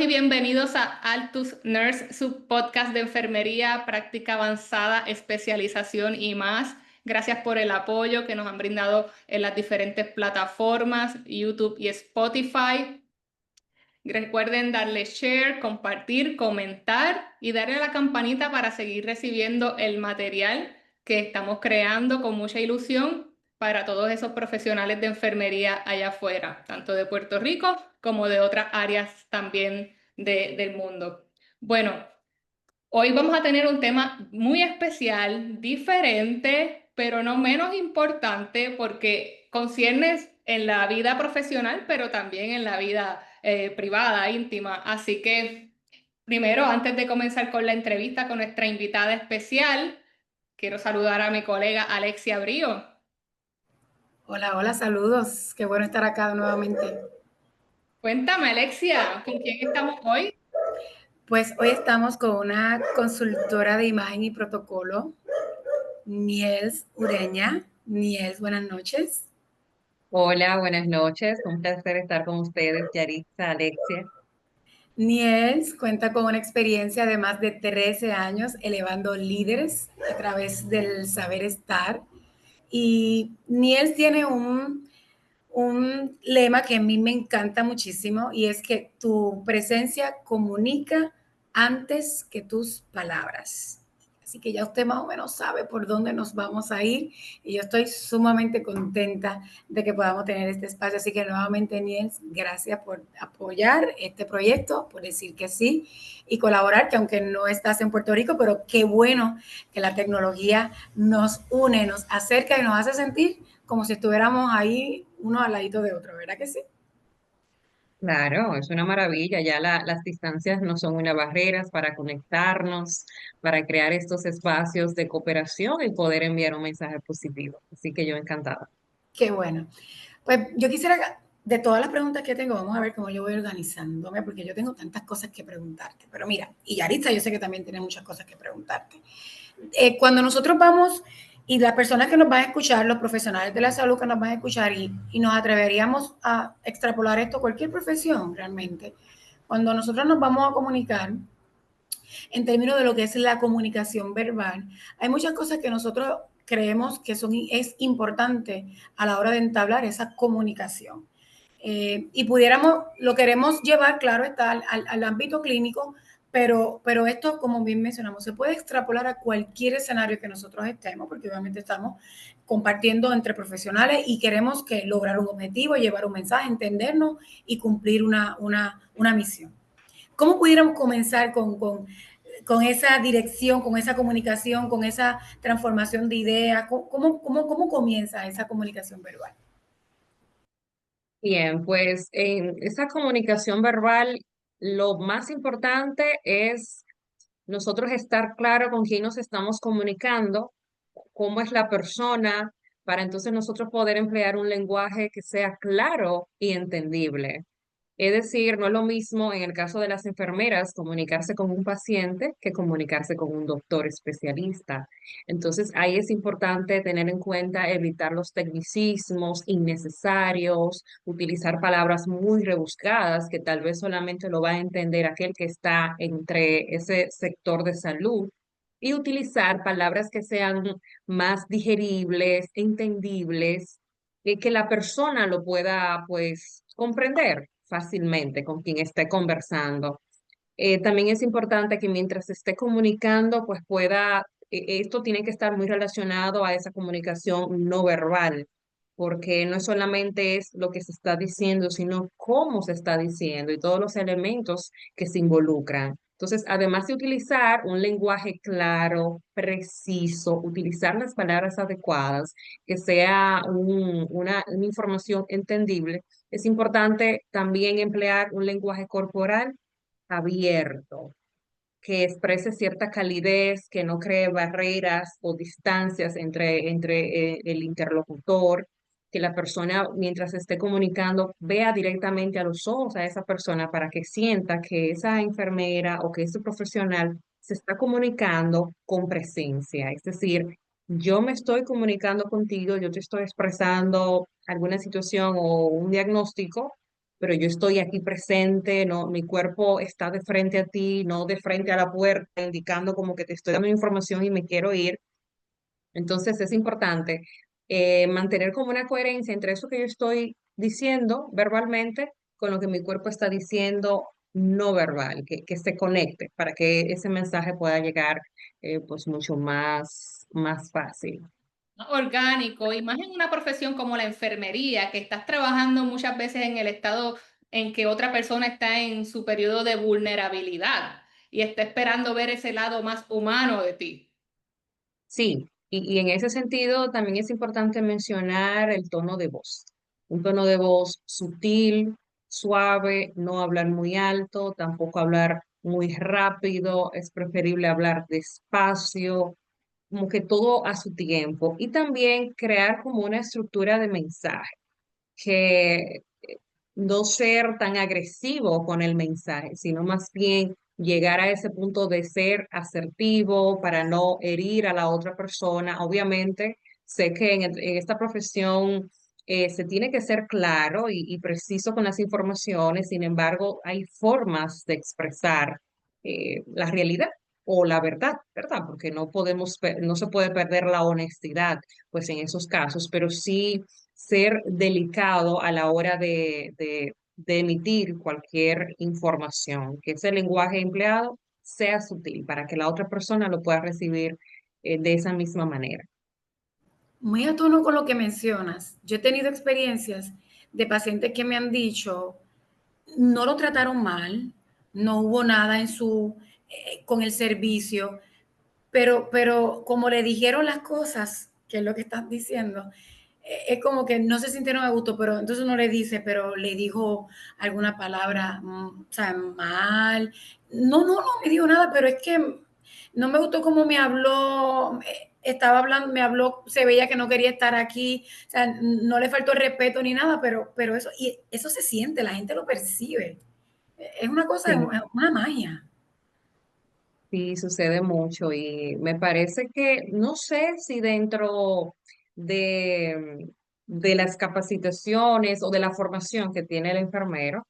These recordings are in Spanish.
y bienvenidos a Altus Nurse, su podcast de enfermería, práctica avanzada, especialización y más. Gracias por el apoyo que nos han brindado en las diferentes plataformas, YouTube y Spotify. Recuerden darle share, compartir, comentar y darle a la campanita para seguir recibiendo el material que estamos creando con mucha ilusión para todos esos profesionales de enfermería allá afuera, tanto de Puerto Rico como de otras áreas también del mundo. Bueno, hoy vamos a tener un tema muy especial, diferente, pero no menos importante porque concierne en la vida profesional, pero también en la vida privada, íntima. Así que primero, antes de comenzar con la entrevista con nuestra invitada especial, quiero saludar a mi colega Alexia Brío. Hola, hola, saludos. Qué bueno estar acá nuevamente. Cuéntame, Alexia, ¿con quién estamos hoy? Pues hoy estamos con una consultora de imagen y protocolo, Niels Ureña. Niels, buenas noches. Hola, buenas noches. Un placer estar con ustedes, Yaritza, Alexia. Niels cuenta con una experiencia de más de 13 años elevando líderes a través del saber estar. Y Niels tiene un lema que a mí me encanta muchísimo y es que tu presencia comunica antes que tus palabras. Así que ya usted más o menos sabe por dónde nos vamos a ir y yo estoy sumamente contenta de que podamos tener este espacio. Así que nuevamente, Niels, gracias por apoyar este proyecto, por decir que sí y colaborar, que aunque no estás en Puerto Rico, pero qué bueno que la tecnología nos une, nos acerca y nos hace sentir como si estuviéramos ahí uno al ladito de otro, ¿verdad que sí? Claro, es una maravilla. Ya las distancias no son una barrera para conectarnos, para crear estos espacios de cooperación y poder enviar un mensaje positivo. Así que yo encantada. Qué bueno. Pues yo quisiera, de todas las preguntas que tengo, vamos a ver cómo yo voy organizándome, porque yo tengo tantas cosas que preguntarte. Pero mira, y Yaritza, yo sé que también tiene muchas cosas que preguntarte. Cuando nosotros vamos y las personas que nos van a escuchar, los profesionales de la salud que nos van a escuchar y nos atreveríamos a extrapolar esto a cualquier profesión realmente, cuando nosotros nos vamos a comunicar, en términos de lo que es la comunicación verbal, hay muchas cosas que nosotros creemos que es importante a la hora de entablar esa comunicación. Y pudiéramos, lo queremos llevar, claro, está al ámbito clínico, pero esto, como bien mencionamos, se puede extrapolar a cualquier escenario que nosotros estemos, porque obviamente estamos compartiendo entre profesionales y queremos que lograr un objetivo, llevar un mensaje, entendernos y cumplir una misión. ¿Cómo pudiéramos comenzar con esa dirección, con esa comunicación, con esa transformación de ideas? ¿Cómo comienza esa comunicación verbal? Bien, pues en esa comunicación verbal, lo más importante es nosotros estar claro con quién nos estamos comunicando, cómo es la persona, para entonces nosotros poder emplear un lenguaje que sea claro y entendible. Es decir, no es lo mismo en el caso de las enfermeras comunicarse con un paciente que comunicarse con un doctor especialista. Entonces, ahí es importante tener en cuenta evitar los tecnicismos innecesarios, utilizar palabras muy rebuscadas que tal vez solamente lo va a entender aquel que está entre ese sector de salud y utilizar palabras que sean más digeribles, entendibles, y que la persona lo pueda, pues, comprender fácilmente con quien esté conversando. También es importante que mientras esté comunicando, pues pueda, esto tiene que estar muy relacionado a esa comunicación no verbal, porque no solamente es lo que se está diciendo, sino cómo se está diciendo y todos los elementos que se involucran. Entonces, además de utilizar un lenguaje claro, preciso, utilizar las palabras adecuadas, que sea una información entendible, es importante también emplear un lenguaje corporal abierto, que exprese cierta calidez, que no cree barreras o distancias entre el interlocutor, que la persona mientras esté comunicando vea directamente a los ojos a esa persona para que sienta que esa enfermera o que ese profesional se está comunicando con presencia. Es decir, yo me estoy comunicando contigo, yo te estoy expresando alguna situación o un diagnóstico, pero yo estoy aquí presente, no, mi cuerpo está de frente a ti, no de frente a la puerta, indicando como que te estoy dando información y me quiero ir. Entonces es importante mantener como una coherencia entre eso que yo estoy diciendo verbalmente con lo que mi cuerpo está diciendo no verbal, que se conecte para que ese mensaje pueda llegar pues mucho más fácil. Orgánico, y más en una profesión como la enfermería, que estás trabajando muchas veces en el estado en que otra persona está en su periodo de vulnerabilidad y está esperando ver ese lado más humano de ti. Sí, y en ese sentido también es importante mencionar el tono de voz. Un tono de voz sutil, suave, no hablar muy alto, tampoco hablar muy rápido, es preferible hablar despacio, como que todo a su tiempo. Y también crear como una estructura de mensaje que no ser tan agresivo con el mensaje, sino más bien llegar a ese punto de ser asertivo para no herir a la otra persona. Obviamente, sé que en esta profesión se tiene que ser claro y preciso con las informaciones, sin embargo, hay formas de expresar la realidad o la verdad, ¿verdad? Porque no podemos, no se puede perder la honestidad, pues en esos casos, pero sí ser delicado a la hora de emitir cualquier información, que ese lenguaje empleado sea sutil para que la otra persona lo pueda recibir de esa misma manera. Muy a tono con lo que mencionas. Yo he tenido experiencias de pacientes que me han dicho, no lo trataron mal, no hubo nada en con el servicio, pero como le dijeron las cosas, que es lo que estás diciendo, es como que no se sintieron a gusto, pero entonces uno le dice, pero le dijo alguna palabra, o sea, mal. No me dijo nada, pero es que no me gustó cómo me habló, estaba hablando, me habló, se veía que no quería estar aquí, o sea, no le faltó el respeto ni nada, pero eso, y eso se siente, la gente lo percibe. Es una cosa, es Sí, una magia. sí, sucede mucho y me parece que no sé si dentro de, de las capacitaciones o de la formación que tiene el enfermero,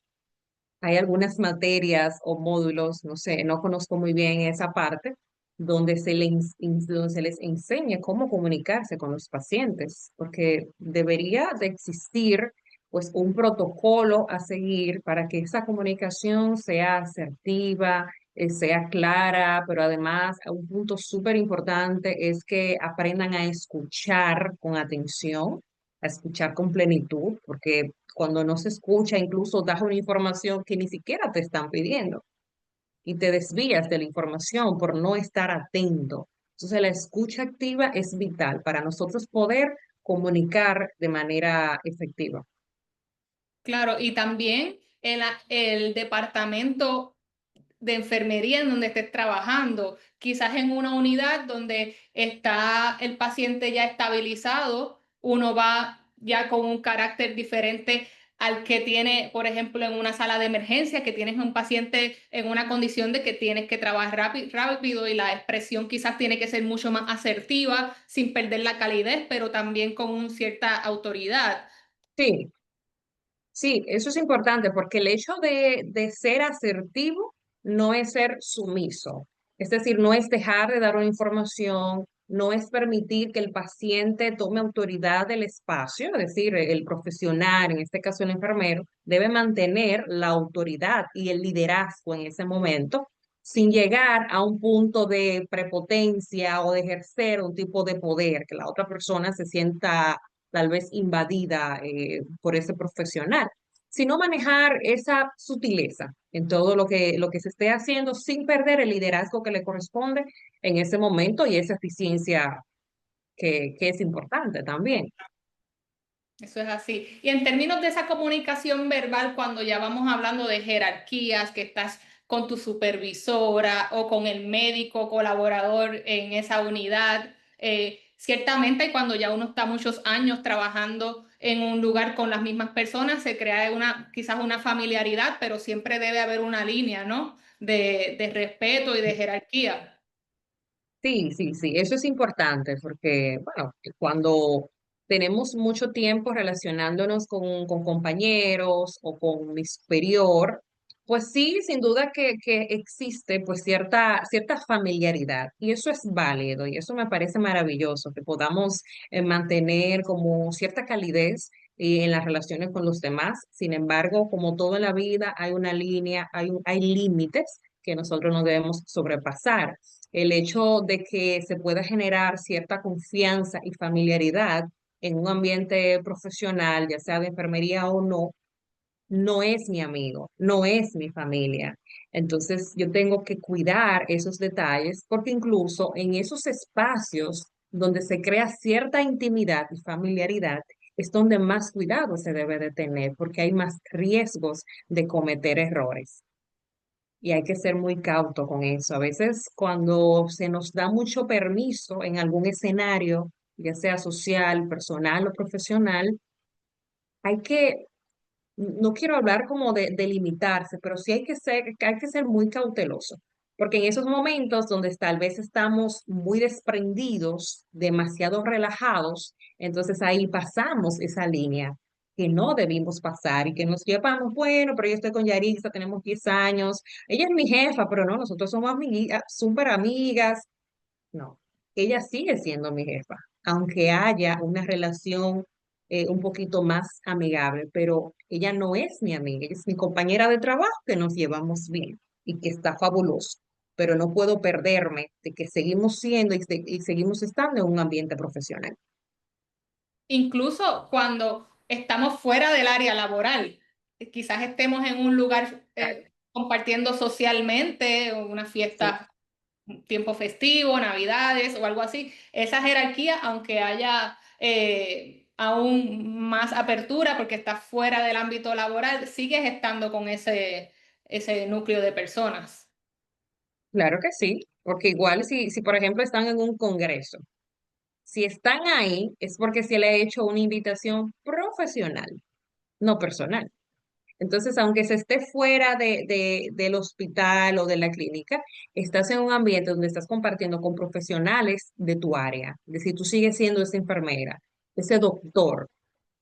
hay algunas materias o módulos, no sé, no conozco muy bien esa parte, donde donde se les enseña cómo comunicarse con los pacientes, porque debería de existir pues un protocolo a seguir para que esa comunicación sea asertiva, sea clara, pero además un punto súper importante es que aprendan a escuchar con atención, a escuchar con plenitud, porque cuando no se escucha, incluso das una información que ni siquiera te están pidiendo y te desvías de la información por no estar atento. Entonces, la escucha activa es vital para nosotros poder comunicar de manera efectiva. Claro, y también el departamento de enfermería en donde estés trabajando, quizás en una unidad donde está el paciente ya estabilizado, uno va ya con un carácter diferente al que tiene, por ejemplo, en una sala de emergencia, que tienes un paciente en una condición de que tienes que trabajar rápido y la expresión quizás tiene que ser mucho más asertiva, sin perder la calidez, pero también con cierta autoridad. Sí, sí, eso es importante porque el hecho de ser asertivo no es ser sumiso. Es decir, no es dejar de dar una información, no es permitir que el paciente tome autoridad del espacio, es decir, el profesional, en este caso el enfermero, debe mantener la autoridad y el liderazgo en ese momento, sin llegar a un punto de prepotencia o de ejercer un tipo de poder, que la otra persona se sienta tal vez invadida por ese profesional, sino manejar esa sutileza en todo lo que se esté haciendo sin perder el liderazgo que le corresponde en ese momento y esa eficiencia que es importante también. Eso es así. Y en términos de esa comunicación verbal, cuando ya vamos hablando de jerarquías, que estás con tu supervisora o con el médico colaborador en esa unidad, ciertamente cuando ya uno está muchos años trabajando en un lugar con las mismas personas, se crea quizás una familiaridad, pero siempre debe haber una línea, ¿no? De respeto y de jerarquía. Sí, sí, sí, eso es importante porque, bueno, cuando tenemos mucho tiempo relacionándonos con compañeros o con mi superior, pues sí, sin duda que existe pues cierta familiaridad y eso es válido y eso me parece maravilloso, que podamos mantener como cierta calidez en las relaciones con los demás. Sin embargo, como todo en la vida, hay una línea, hay límites que nosotros no debemos sobrepasar. El hecho de que se pueda generar cierta confianza y familiaridad en un ambiente profesional, ya sea de enfermería o no, no es mi amigo, no es mi familia. Entonces yo tengo que cuidar esos detalles porque incluso en esos espacios donde se crea cierta intimidad y familiaridad, es donde más cuidado se debe de tener porque hay más riesgos de cometer errores. Y hay que ser muy cauto con eso. A veces cuando se nos da mucho permiso en algún escenario, ya sea social, personal o profesional, hay que, no quiero hablar como de limitarse, pero sí hay que ser muy cauteloso, porque en esos momentos donde tal vez estamos muy desprendidos, demasiado relajados, entonces ahí pasamos esa línea que no debimos pasar y que nos llevamos, bueno, pero yo estoy con Yarisa, tenemos 10 años, ella es mi jefa, pero no, nosotros somos súper amigas, no, ella sigue siendo mi jefa, aunque haya una relación un poquito más amigable, pero ella no es mi amiga, ella es mi compañera de trabajo que nos llevamos bien y que está fabuloso, pero no puedo perderme de que seguimos siendo y seguimos estando en un ambiente profesional. Incluso cuando estamos fuera del área laboral, quizás estemos en un lugar compartiendo socialmente, una Sí, fiesta, tiempo festivo, navidades o algo así, esa jerarquía, aunque haya aún más apertura porque estás fuera del ámbito laboral, sigues estando con ese núcleo de personas. claro que sí, porque igual si por ejemplo están en un congreso, si están ahí es porque se le ha hecho una invitación profesional, no personal. Entonces, aunque se esté fuera del hospital o de la clínica, estás en un ambiente donde estás compartiendo con profesionales de tu área. Es decir, tú sigues siendo esa enfermera, ese doctor.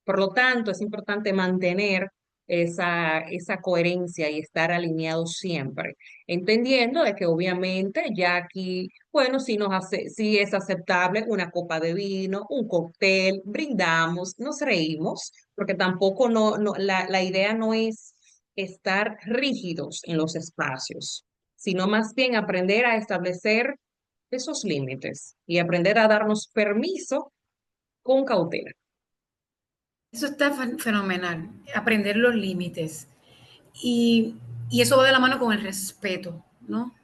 Por lo tanto, es importante mantener esa coherencia y estar alineados siempre, entendiendo de que obviamente ya aquí, bueno, si es aceptable una copa de vino, un cóctel, brindamos, nos reímos, porque tampoco la idea no es estar rígidos en los espacios, sino más bien aprender a establecer esos límites y aprender a darnos permiso con cautela. Eso está fenomenal, aprender los límites. Y, y eso va de la mano con el respeto, ¿no?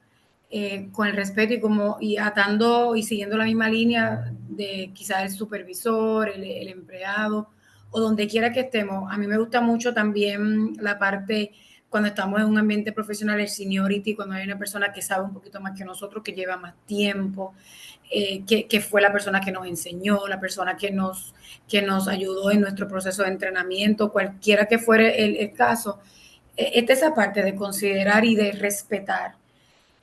Con el respeto y como y atando y siguiendo la misma línea de quizás el supervisor, el empleado o donde quiera que estemos. A mí me gusta mucho también la parte cuando estamos en un ambiente profesional, el seniority, cuando hay una persona que sabe un poquito más que nosotros, que lleva más tiempo, que fue la persona que nos enseñó, la persona que nos ayudó en nuestro proceso de entrenamiento, cualquiera que fuere el caso. Esta esa parte de considerar y de respetar.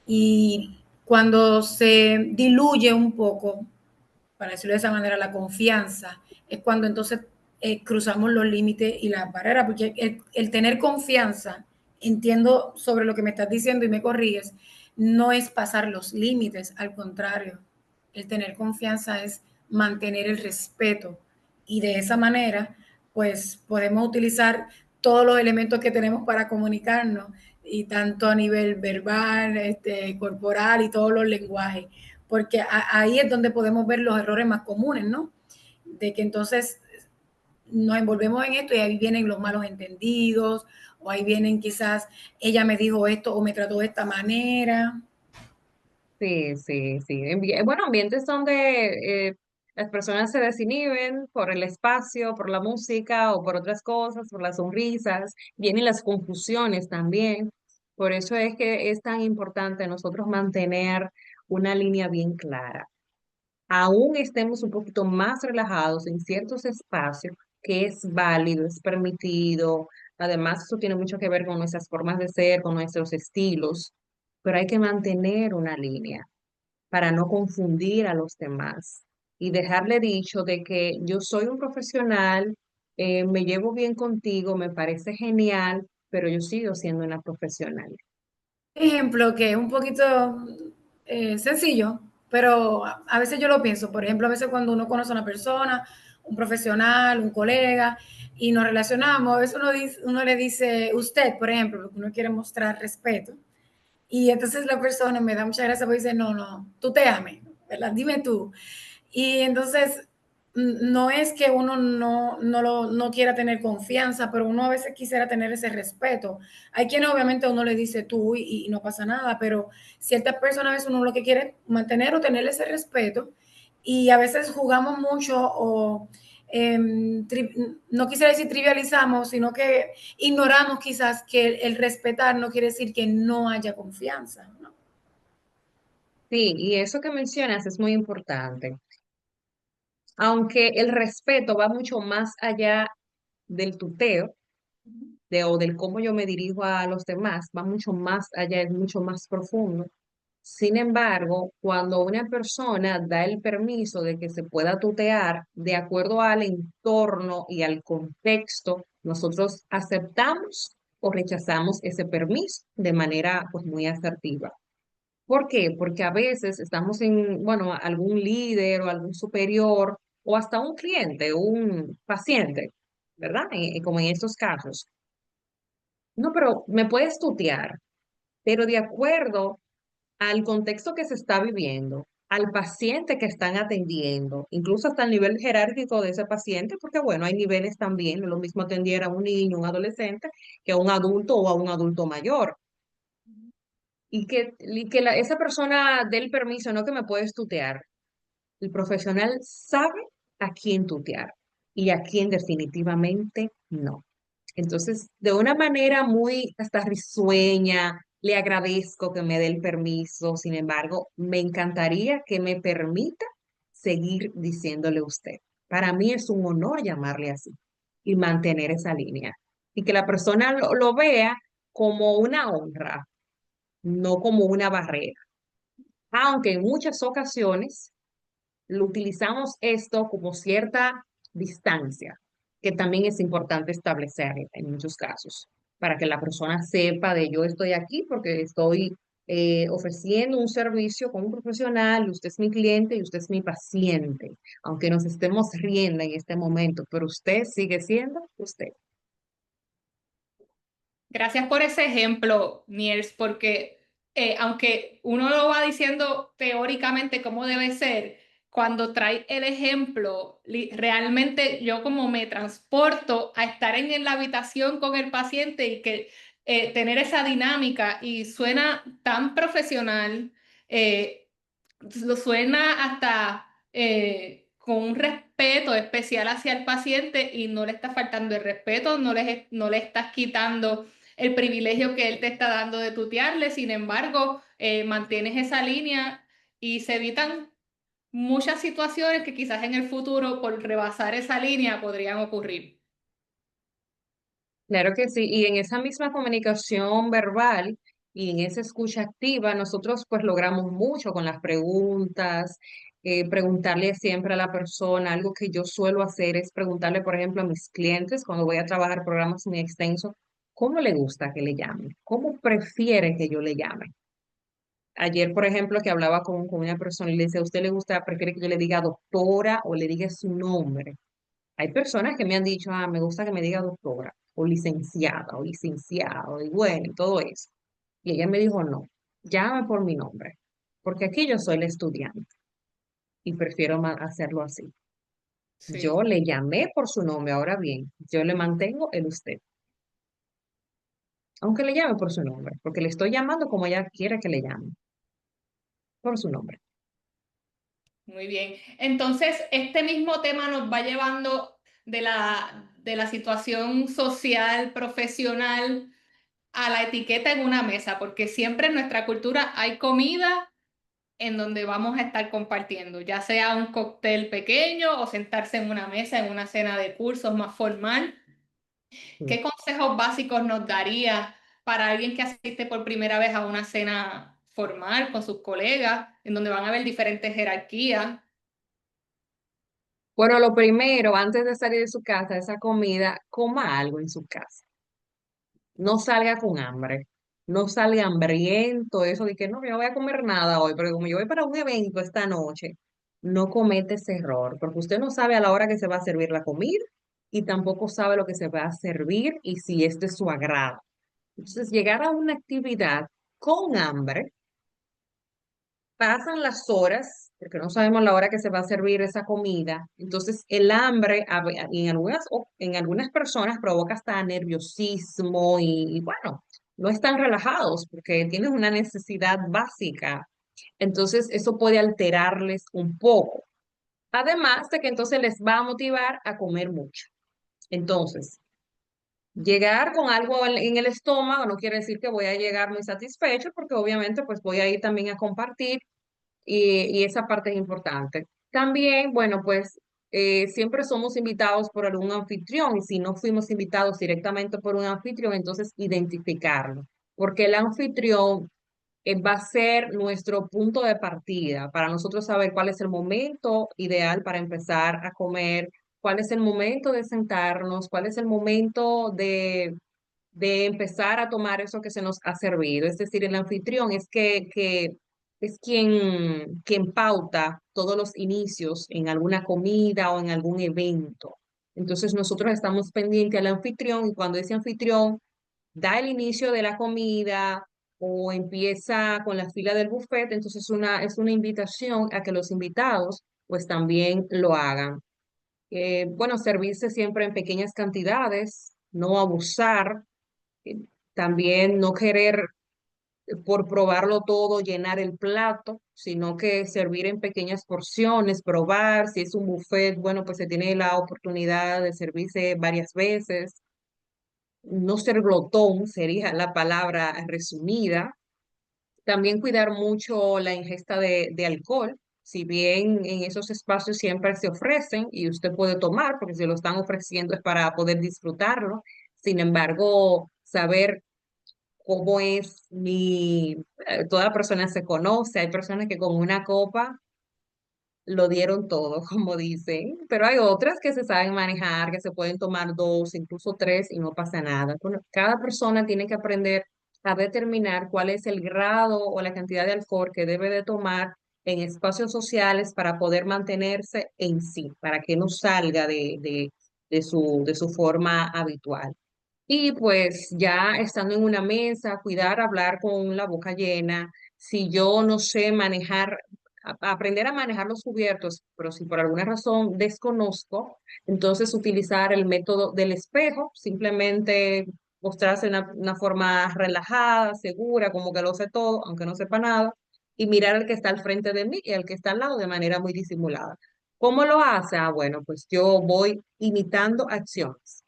Y cuando se diluye un poco, para decirlo de esa manera, la confianza, es cuando entonces cruzamos los límites y las barreras, porque el tener confianza, entiendo sobre lo que me estás diciendo y me corriges, no es pasar los límites, al contrario, el tener confianza es mantener el respeto y de esa manera, pues podemos utilizar todos los elementos que tenemos para comunicarnos y tanto a nivel verbal, corporal y todos los lenguajes porque ahí es donde podemos ver los errores más comunes, ¿no? De que entonces nos envolvemos en esto y ahí vienen los malos entendidos, o ahí vienen quizás, ella me dijo esto o me trató de esta manera. Sí, sí, sí. Bueno, ambientes donde las personas se desinhiben por el espacio, por la música o por otras cosas, por las sonrisas, vienen las confusiones también. Por eso es que es tan importante nosotros mantener una línea bien clara. Aún estemos un poquito más relajados en ciertos espacios, que es válido, es permitido. Además, eso tiene mucho que ver con nuestras formas de ser, con nuestros estilos, pero hay que mantener una línea para no confundir a los demás. y dejarle dicho de que yo soy un profesional, me llevo bien contigo, me parece genial, pero yo sigo siendo una profesional. Ejemplo que es un poquito sencillo, pero a veces yo lo pienso. Por ejemplo, a veces cuando uno conoce a una persona, un profesional, un colega, y nos relacionamos, a veces uno le dice usted, por ejemplo, porque uno quiere mostrar respeto. Y entonces la persona me da mucha gracia porque dice, no, no, tú te ames, ¿verdad? Dime tú. Y entonces no es que uno no quiera tener confianza, pero uno a veces quisiera tener ese respeto. Hay quienes obviamente a uno le dice tú y no pasa nada, pero ciertas personas a veces uno lo que quiere es mantener o tener ese respeto y a veces jugamos mucho o no quisiera decir trivializamos, sino que ignoramos quizás que el respetar no quiere decir que no haya confianza, ¿no? Sí, y eso que mencionas es muy importante. Aunque el respeto va mucho más allá del tuteo, o del cómo yo me dirijo a los demás, va mucho más allá, es mucho más profundo. Sin embargo, cuando una persona da el permiso de que se pueda tutear de acuerdo al entorno y al contexto, nosotros aceptamos o rechazamos ese permiso de manera pues muy asertiva. ¿Por qué? Porque a veces estamos en, bueno, algún líder o algún superior o hasta un cliente, un paciente, ¿verdad? Como en estos casos. No, pero me puedes tutear, pero de acuerdo al contexto que se está viviendo, al paciente que están atendiendo, incluso hasta el nivel jerárquico de ese paciente, porque bueno, hay niveles también, no es lo mismo atender a un niño, un adolescente, que a un adulto o a un adulto mayor. Esa persona dé el permiso, no que me puedes tutear. El profesional sabe a quién tutear y a quién definitivamente no. Entonces, de una manera muy hasta risueña, le agradezco que me dé el permiso. Sin embargo, me encantaría que me permita seguir diciéndole usted. Para mí es un honor llamarle así y mantener esa línea. Y que la persona lo vea como una honra, no como una barrera. Aunque en muchas ocasiones lo utilizamos esto como cierta distancia, que también es importante establecer en muchos casos, para que la persona sepa de yo estoy aquí porque estoy ofreciendo un servicio con un profesional, y usted es mi cliente y usted es mi paciente, aunque nos estemos riendo en este momento, pero usted sigue siendo usted. Gracias por ese ejemplo, Niels, porque aunque uno lo va diciendo teóricamente cómo debe ser, cuando trae el ejemplo, realmente yo como me transporto a estar en la habitación con el paciente y que tener esa dinámica y suena tan profesional, eh, lo suena hasta con un respeto especial hacia el paciente y no le está faltando el respeto, no le estás quitando el privilegio que él te está dando de tutearle. Sin embargo, mantienes esa línea y se evitan muchas situaciones que quizás en el futuro por rebasar esa línea podrían ocurrir. Claro que sí, y en esa misma comunicación verbal y en esa escucha activa, nosotros pues logramos mucho con las preguntas, preguntarle siempre a la persona, algo que yo suelo hacer es preguntarle, por ejemplo, a mis clientes cuando voy a trabajar programas muy extensos, ¿cómo le gusta que le llamen? ¿Cómo prefiere que yo le llame? Ayer, por ejemplo, que hablaba con una persona y le decía, ¿a usted le gusta, prefiere que yo le diga doctora o le diga su nombre? Hay personas que me han dicho, ah, me gusta que me diga doctora, o licenciada, o licenciado, y bueno, y todo eso. Y ella me dijo, no, llame por mi nombre, porque aquí yo soy la estudiante y prefiero hacerlo así. Yo Sí. le llamé por su nombre, ahora bien, yo le mantengo el usted, aunque le llame por su nombre, porque le estoy llamando como ella quiere que le llame, por su nombre. Muy bien. Entonces, este mismo tema nos va llevando de la situación social, profesional, a la etiqueta en una mesa, porque siempre en nuestra cultura hay comida en donde vamos a estar compartiendo, ya sea un cóctel pequeño o sentarse en una mesa en una cena de cursos más formal. ¿Qué consejos básicos nos daría para alguien que asiste por primera vez a una cena formal con sus colegas, en donde van a haber diferentes jerarquías? Bueno, lo primero, antes de salir de su casa, esa comida, coma algo en su casa. No salga con hambre. No salga hambriento, eso de que no, yo no voy a comer nada hoy, pero como yo voy para un evento esta noche, no comete ese error, porque usted no sabe a la hora que se va a servir la comida y tampoco sabe lo que se va a servir y si es de su agrado. Entonces, llegar a una actividad con hambre, pasan las horas, porque no sabemos la hora que se va a servir esa comida. Entonces, el hambre en algunas personas provoca hasta nerviosismo y bueno, no están relajados porque tienen una necesidad básica. Entonces, eso puede alterarles un poco. Además de que entonces les va a motivar a comer mucho. Entonces, llegar con algo en el estómago no quiere decir que voy a llegar muy satisfecho, porque obviamente pues voy a ir también a compartir y esa parte es importante. También, bueno, pues siempre somos invitados por algún anfitrión y si no fuimos invitados directamente por un anfitrión, entonces identificarlo, porque el anfitrión va a ser nuestro punto de partida para nosotros saber cuál es el momento ideal para empezar a comer, cuál es el momento de sentarnos, cuál es el momento de empezar a tomar eso que se nos ha servido. Es decir, el anfitrión es que es quien pauta todos los inicios en alguna comida o en algún evento. Entonces nosotros estamos pendientes al anfitrión y cuando ese anfitrión da el inicio de la comida o empieza con la fila del buffet, entonces es una invitación a que los invitados pues también lo hagan. Bueno, servirse siempre en pequeñas cantidades, no abusar, eh, también no querer por probarlo todo llenar el plato, sino que servir en pequeñas porciones, probar, si es un buffet, bueno, pues se tiene la oportunidad de servirse varias veces. No ser glotón sería la palabra resumida. También cuidar mucho la ingesta de alcohol. Si bien en esos espacios siempre se ofrecen y usted puede tomar, porque si lo están ofreciendo es para poder disfrutarlo. Sin embargo, saber cómo es toda persona se conoce. Hay personas que con una copa lo dieron todo, como dicen, pero hay otras que se saben manejar, que se pueden tomar dos, incluso tres y no pasa nada. Bueno, cada persona tiene que aprender a determinar cuál es el grado o la cantidad de alcohol que debe de tomar en espacios sociales para poder mantenerse en sí, para que no salga de su forma habitual. Y pues ya estando en una mesa, cuidar, hablar con la boca llena. Si yo no sé manejar, aprender a manejar los cubiertos, pero si por alguna razón desconozco, entonces utilizar el método del espejo, simplemente mostrarse de una forma relajada, segura, como que lo sé todo, aunque no sepa nada, y mirar al que está al frente de mí y al que está al lado de manera muy disimulada. ¿Cómo lo hace? Ah, bueno, pues yo voy imitando acciones.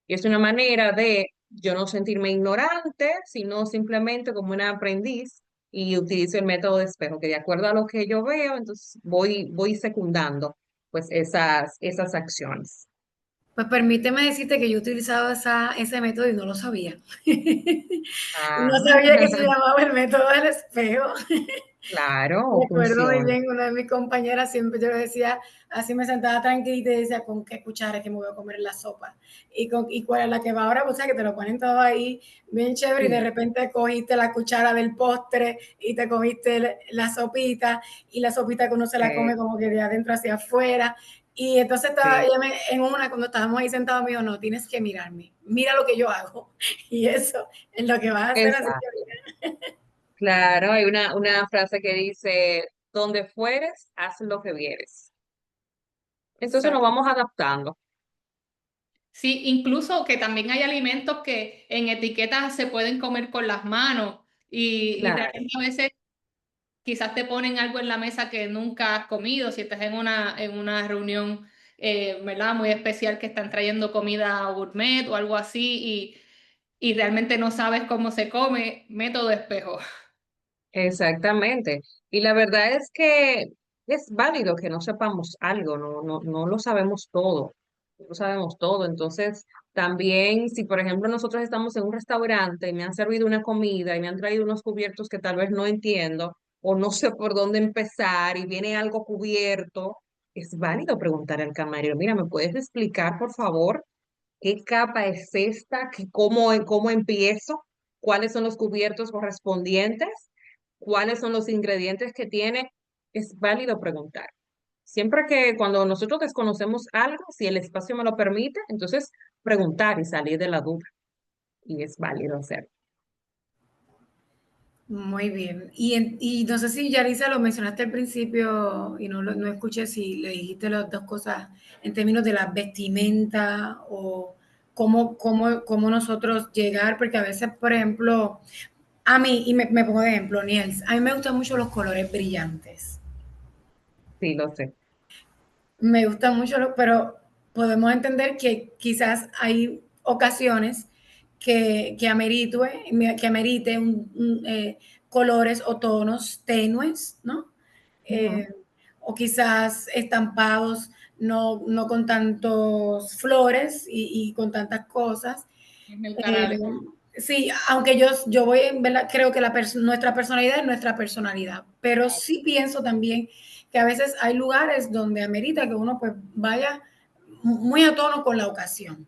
Y es una manera de yo no sentirme ignorante, sino simplemente como una aprendiz y utilizo el método de espejo, que de acuerdo a lo que yo veo, entonces voy secundando pues esas acciones. Pues permíteme decirte que yo he utilizado ese método y no lo sabía. No Ah, sabía que se llamaba el método del espejo. claro, Recuerdo muy funciona. bien, una de mis compañeras siempre yo le decía, así me sentaba tranquila y decía, ¿con qué cuchara es que me voy a comer la sopa? Y cuál es la que va ahora, pues, o sea, que te lo ponen todo ahí bien chévere y de Sí, repente cogiste la cuchara del postre y te comiste la sopita y la sopita que uno se la come eh, como que de adentro hacia afuera. Y entonces estaba, sí, en una, cuando estábamos ahí sentados, me dijo, no, tienes que mirarme, mira lo que yo hago. Y eso es lo que vas a hacer, así que exacto. Claro, hay una frase que dice, donde fueres, haz lo que vieres. Entonces nos Exacto. vamos adaptando. Sí, incluso que también hay alimentos que en etiquetas se pueden comer con las manos y Claro, realmente a veces quizás te ponen algo en la mesa que nunca has comido, si estás en una reunión, ¿verdad? Muy especial que están trayendo comida gourmet o algo así y realmente no sabes cómo se come, método espejo. exactamente. Y la verdad es que es válido que no sepamos algo, no lo sabemos todo, no lo sabemos todo. Entonces, también si por ejemplo nosotros estamos en un restaurante y me han servido una comida y me han traído unos cubiertos que tal vez no entiendo o no sé por dónde empezar y viene algo cubierto, es válido preguntar al camarero, mira, ¿me puedes explicar, por favor, qué capa es esta? ¿Cómo empiezo? ¿Cuáles son los cubiertos correspondientes? ¿Cuáles son los ingredientes que tiene? Es válido preguntar. Siempre que cuando nosotros desconocemos algo, si el espacio me lo permite, entonces preguntar y salir de la duda. Y es válido hacerlo. Muy bien. Y no sé si Yarisa lo mencionaste al principio y no escuché si le dijiste las dos cosas en términos de la vestimenta o cómo nosotros llegar, porque a veces, por ejemplo, a mí, y me pongo de ejemplo, Niels, a mí me gustan mucho los colores brillantes. Sí, lo sé. Me gustan mucho, pero podemos entender que quizás hay ocasiones que amerite colores o tonos tenues, ¿no? Ujú. Eh, o quizás estampados no con tantos flores y con tantas cosas. Neutrales. Eh, sí, aunque yo voy, ¿verdad? Creo que nuestra personalidad es nuestra personalidad, pero sí pienso también que a veces hay lugares donde amerita que uno pues vaya muy a tono con la ocasión.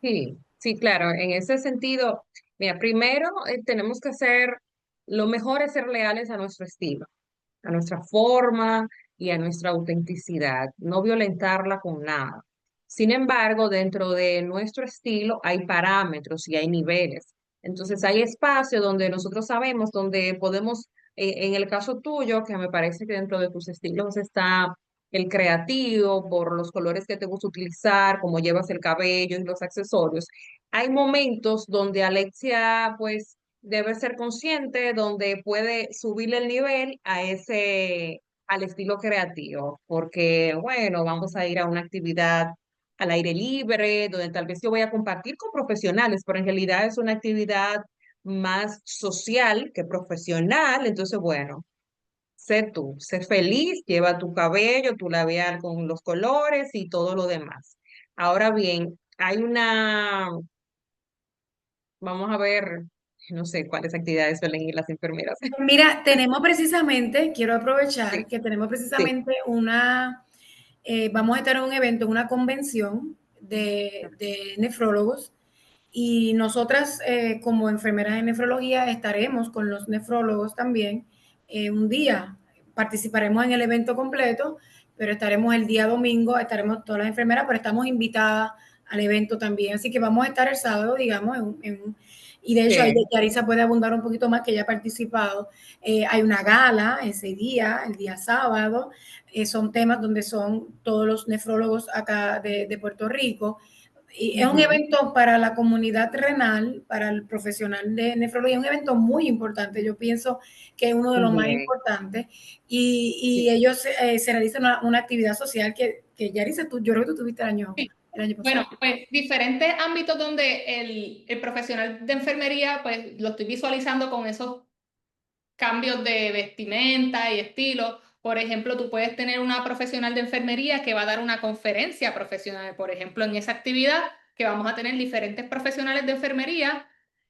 Sí, sí, claro, en ese sentido, mira, primero tenemos que hacer, lo mejor es ser leales a nuestro estilo, a nuestra forma y a nuestra autenticidad, no violentarla con nada. Sin embargo, dentro de nuestro estilo hay parámetros y hay niveles. Entonces, hay espacio donde nosotros sabemos, donde podemos, en el caso tuyo, que me parece que dentro de tus estilos está el creativo, por los colores que te gusta utilizar, cómo llevas el cabello y los accesorios. Hay momentos donde Alexia, pues, debe ser consciente, donde puede subirle el nivel a al estilo creativo, porque, bueno, vamos a ir a una actividad al aire libre, donde tal vez yo voy a compartir con profesionales, pero en realidad es una actividad más social que profesional, entonces, bueno, sé tú, sé feliz, lleva tu cabello, tu labial con los colores y todo lo demás. Ahora bien, vamos a ver, no sé cuáles actividades suelen ir las enfermeras. Mira, tenemos precisamente, quiero aprovechar Sí, que tenemos sí. precisamente vamos a estar en un evento, una convención de nefrólogos. Y nosotras, como enfermeras en nefrología, estaremos con los nefrólogos también un día. Participaremos en el evento completo, pero estaremos el día domingo, estaremos todas las enfermeras, pero estamos invitadas al evento también. Así que vamos a estar el sábado, digamos, y de hecho ahí Sí, Yarisa puede abundar un poquito más que ella ha participado. Hay una gala ese día, el día sábado. Son temas donde son todos los nefrólogos acá de Puerto Rico y es un ujú, evento para la comunidad renal, para el profesional de nefrología, un evento muy importante. Yo pienso que es uno de los más bien, importantes. sí, Y ellos se realizan una actividad social que Yarisa, yo creo que tú tuviste Sí. el año Bueno, pasado. pues diferentes ámbitos donde el profesional de enfermería, pues lo estoy visualizando con esos cambios de vestimenta y estilo. Por ejemplo, tú puedes tener una profesional de enfermería que va a dar una conferencia profesional. Por ejemplo, en esa actividad que vamos a tener diferentes profesionales de enfermería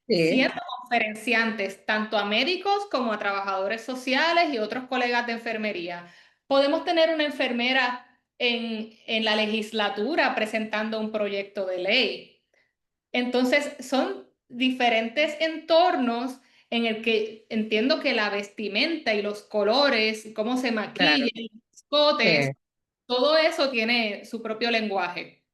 sí, siendo conferenciantes, tanto a médicos como a trabajadores sociales y otros colegas de enfermería. Podemos tener una enfermera en la legislatura presentando un proyecto de ley. Entonces, son diferentes entornos en el que entiendo que la vestimenta y los colores, cómo se claro, maquillan, los escotes, sí, todo eso tiene su propio lenguaje.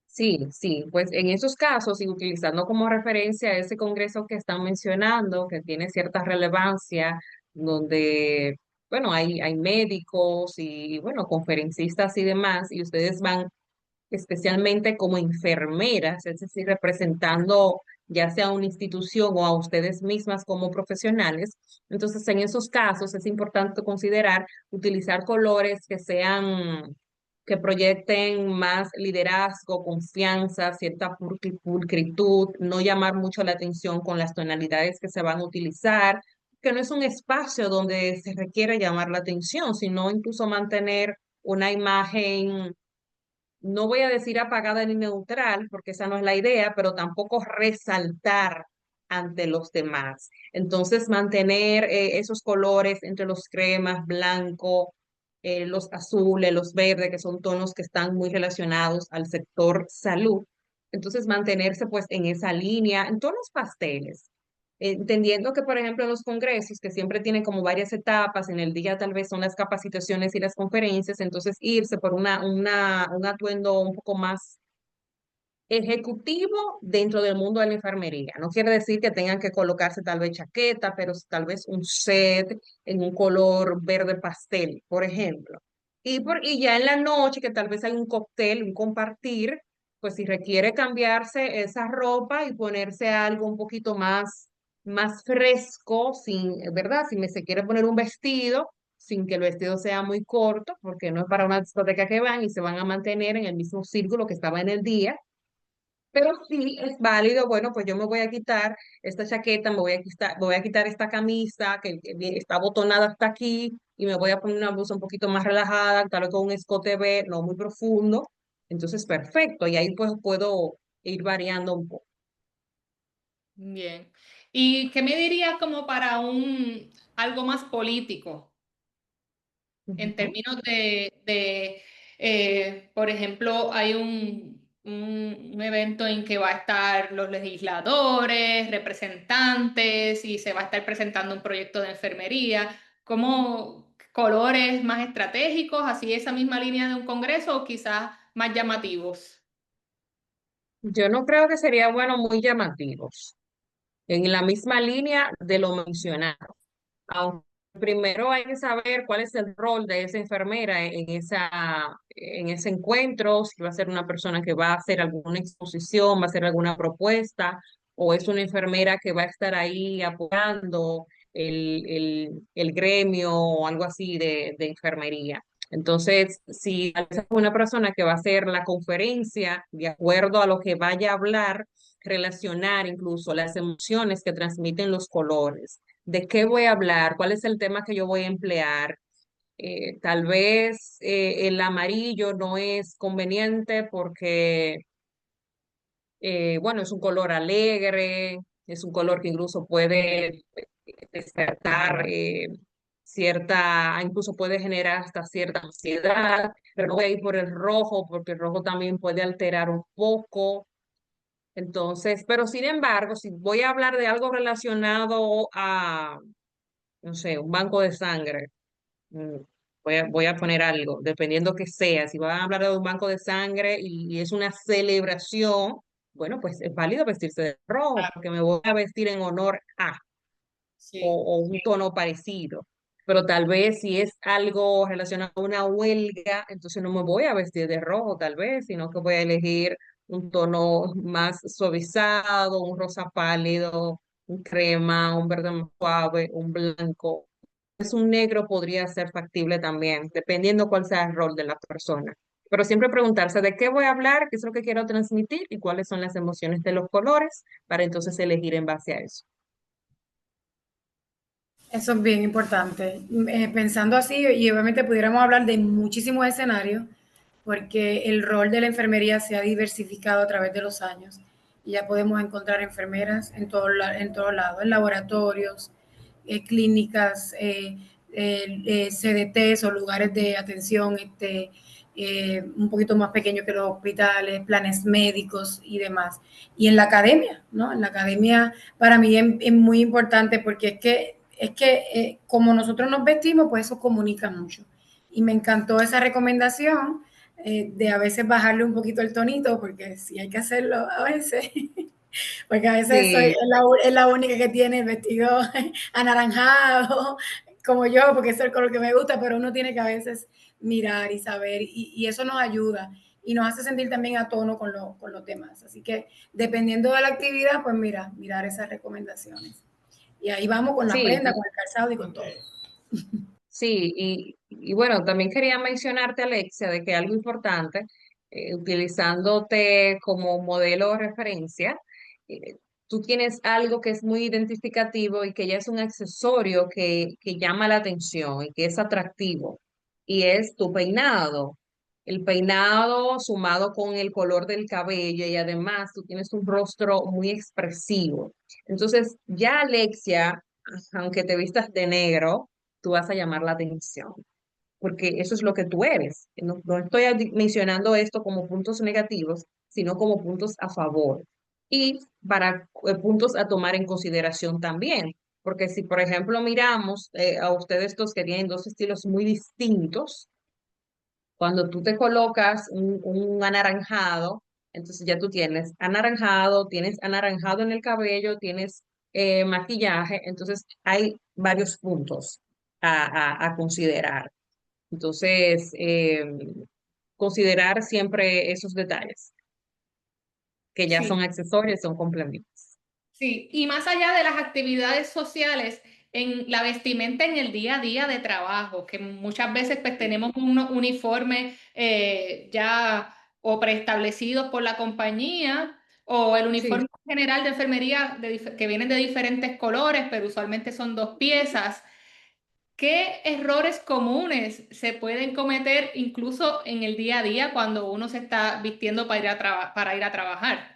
sí, sí, pues en esos casos y utilizando como referencia ese congreso que están mencionando, que tiene cierta relevancia, donde, bueno, hay médicos y, bueno, conferencistas y demás, y ustedes van especialmente como enfermeras, es decir, representando ya sea una institución o a ustedes mismas como profesionales. Entonces, en esos casos es importante considerar utilizar colores que sean, que proyecten más liderazgo, confianza, cierta pulcritud, no llamar mucho la atención con las tonalidades que se van a utilizar, que no es un espacio donde se requiere llamar la atención, sino incluso mantener una imagen, no voy a decir apagada ni neutral, porque esa no es la idea, pero tampoco resaltar ante los demás. Entonces, mantener esos colores entre los cremas, blanco, los azules, los verdes, que son tonos que están muy relacionados al sector salud. Entonces, mantenerse pues en esa línea, en tonos pasteles. Entendiendo que, por ejemplo, en los congresos, que siempre tienen como varias etapas, en el día tal vez son las capacitaciones y las conferencias, entonces irse por un atuendo un poco más ejecutivo dentro del mundo de la enfermería. No quiere decir que tengan que colocarse tal vez chaqueta, pero tal vez un set en un color verde pastel, por ejemplo. Y ya en la noche, que tal vez hay un cóctel, un compartir, pues si requiere cambiarse esa ropa y ponerse algo un poquito más fresco, sin, ¿verdad? Si me se quiere poner un vestido, sin que el vestido sea muy corto, porque no es para una discoteca que van y se van a mantener en el mismo círculo que estaba en el día, pero sí es válido, bueno, pues yo me voy a quitar esta chaqueta, voy a quitar esta camisa que está botonada hasta aquí y me voy a poner una blusa un poquito más relajada, tal vez con un escote B, no muy profundo. Entonces, perfecto, y ahí pues puedo ir variando un poco. Bien. ¿Y qué me dirías como para algo más político? En Ujú. términos por ejemplo, hay un evento en que va a estar los legisladores, representantes y se va a estar presentando un proyecto de enfermería, como colores más estratégicos, así esa misma línea de un congreso o quizás más llamativos. Yo no creo que sería bueno muy llamativos, en la misma línea de lo mencionado. Aunque primero hay que saber cuál es el rol de esa enfermera en ese encuentro, si va a ser una persona que va a hacer alguna exposición, va a hacer alguna propuesta, o es una enfermera que va a estar ahí apoyando el gremio o algo así de enfermería. Entonces, si es una persona que va a hacer la conferencia, de acuerdo a lo que vaya a hablar, relacionar incluso las emociones que transmiten los colores, de qué voy a hablar, cuál es el tema que yo voy a emplear. Tal vez el amarillo no es conveniente porque, bueno, es un color alegre, es un color que incluso puede despertar incluso puede generar hasta cierta ansiedad, pero no voy a ir por el rojo porque el rojo también puede alterar un poco. Entonces, pero sin embargo, si voy a hablar de algo relacionado a, no sé, un banco de sangre, mm, voy a poner algo, dependiendo que sea. Si van a hablar de un banco de sangre y es una celebración, bueno, pues es válido vestirse de rojo, Claro, porque me voy a vestir en honor a, sí. o un tono parecido. Pero tal vez si es algo relacionado a una huelga, entonces no me voy a vestir de rojo, tal vez, sino que voy a elegir un tono más suavizado, un rosa pálido, un crema, un verde más suave, un blanco. Es un negro podría ser factible también, dependiendo cuál sea el rol de la persona. Pero siempre preguntarse de qué voy a hablar, qué es lo que quiero transmitir y cuáles son las emociones de los colores para entonces elegir en base a eso. Eso es bien importante. Pensando así, y obviamente pudiéramos hablar de muchísimos escenarios, porque el rol de la enfermería se ha diversificado a través de los años. Y ya podemos encontrar enfermeras en todos lados, en laboratorios, clínicas, CDTs o lugares de atención un poquito más pequeños que los hospitales, planes médicos y demás. Y en la academia, ¿no? En la academia para mí es muy importante porque es que como nosotros nos vestimos, pues eso comunica mucho. Y me encantó esa recomendación de a veces bajarle un poquito el tonito, porque sí hay que hacerlo a veces, porque a veces soy Sí, es la única que tiene el vestido anaranjado, como yo, porque es el color que me gusta, pero uno tiene que a veces mirar y saber, y eso nos ayuda y nos hace sentir también a tono con los demás. Así que dependiendo de la actividad, pues mira, mirar esas recomendaciones. Y ahí vamos con la sí, prenda, con el calzado y con todo. sí, y bueno, también quería mencionarte, Alexia, de que algo importante, utilizándote como modelo de referencia, eh, tú tienes algo que es muy identificativo y que ya es un accesorio que llama la atención y que es atractivo, y es tu peinado. El peinado sumado con el color del cabello y además tú tienes un rostro muy expresivo. Entonces, ya Alexia, aunque te vistas de negro, tú vas a llamar la atención. porque eso es lo que tú eres. No estoy mencionando esto como puntos negativos, sino como puntos a favor. Y para puntos a tomar en consideración también. Porque si, por ejemplo, miramos a ustedes dos que tienen dos estilos muy distintos, cuando tú te colocas un anaranjado, entonces ya tú tienes anaranjado en el cabello, tienes maquillaje, entonces hay varios puntos a considerar. Entonces, considerar siempre esos detalles, que ya Sí. son accesorios, son complementos. Sí, y más allá de las actividades sociales, en la vestimenta en el día a día de trabajo, que muchas veces pues tenemos unos uniformes ya o preestablecidos por la compañía o el Sí. uniforme general de enfermería que vienen de diferentes colores, pero usualmente son dos piezas. ¿Qué errores comunes se pueden cometer incluso en el día a día cuando uno se está vistiendo para ir a para ir a trabajar?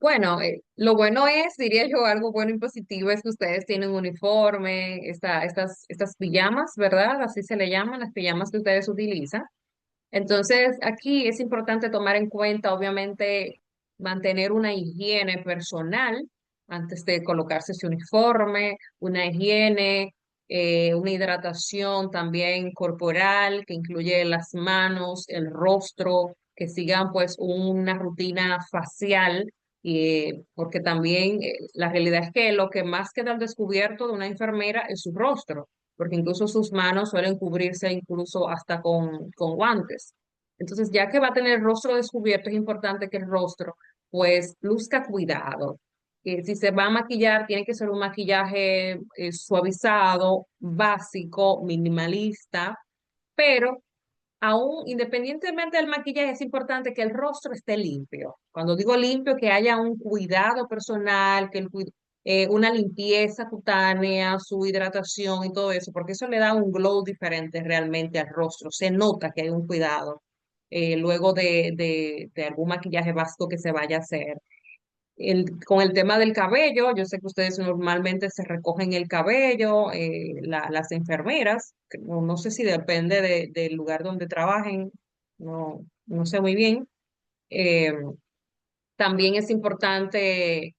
Bueno, lo bueno es, diría yo, algo bueno y positivo es que ustedes tienen un uniforme, estas pijamas, ¿verdad? Así se le llaman, las pijamas que ustedes utilizan. Entonces, aquí es importante tomar en cuenta, obviamente, mantener una higiene personal antes de colocarse ese uniforme, una higiene, una hidratación también corporal que incluye las manos, el rostro, que sigan pues una rutina facial, porque también la realidad es que lo que más queda al descubierto de una enfermera es su rostro, porque incluso sus manos suelen cubrirse incluso hasta con guantes. Entonces, ya que va a tener el rostro descubierto, es importante que el rostro pues luzca cuidado. Si se va a maquillar, tiene que ser un maquillaje suavizado, básico, minimalista, pero aún independientemente del maquillaje, es importante que el rostro esté limpio. Cuando digo limpio, que haya un cuidado personal, una limpieza cutánea, su hidratación y todo eso, porque eso le da un glow diferente realmente al rostro. Se nota que hay un cuidado luego de algún maquillaje básico que se vaya a hacer. Con el tema del cabello, yo sé que ustedes normalmente se recogen el cabello, las enfermeras, que no sé si depende del lugar donde trabajen, no sé muy bien. Eh, También es importante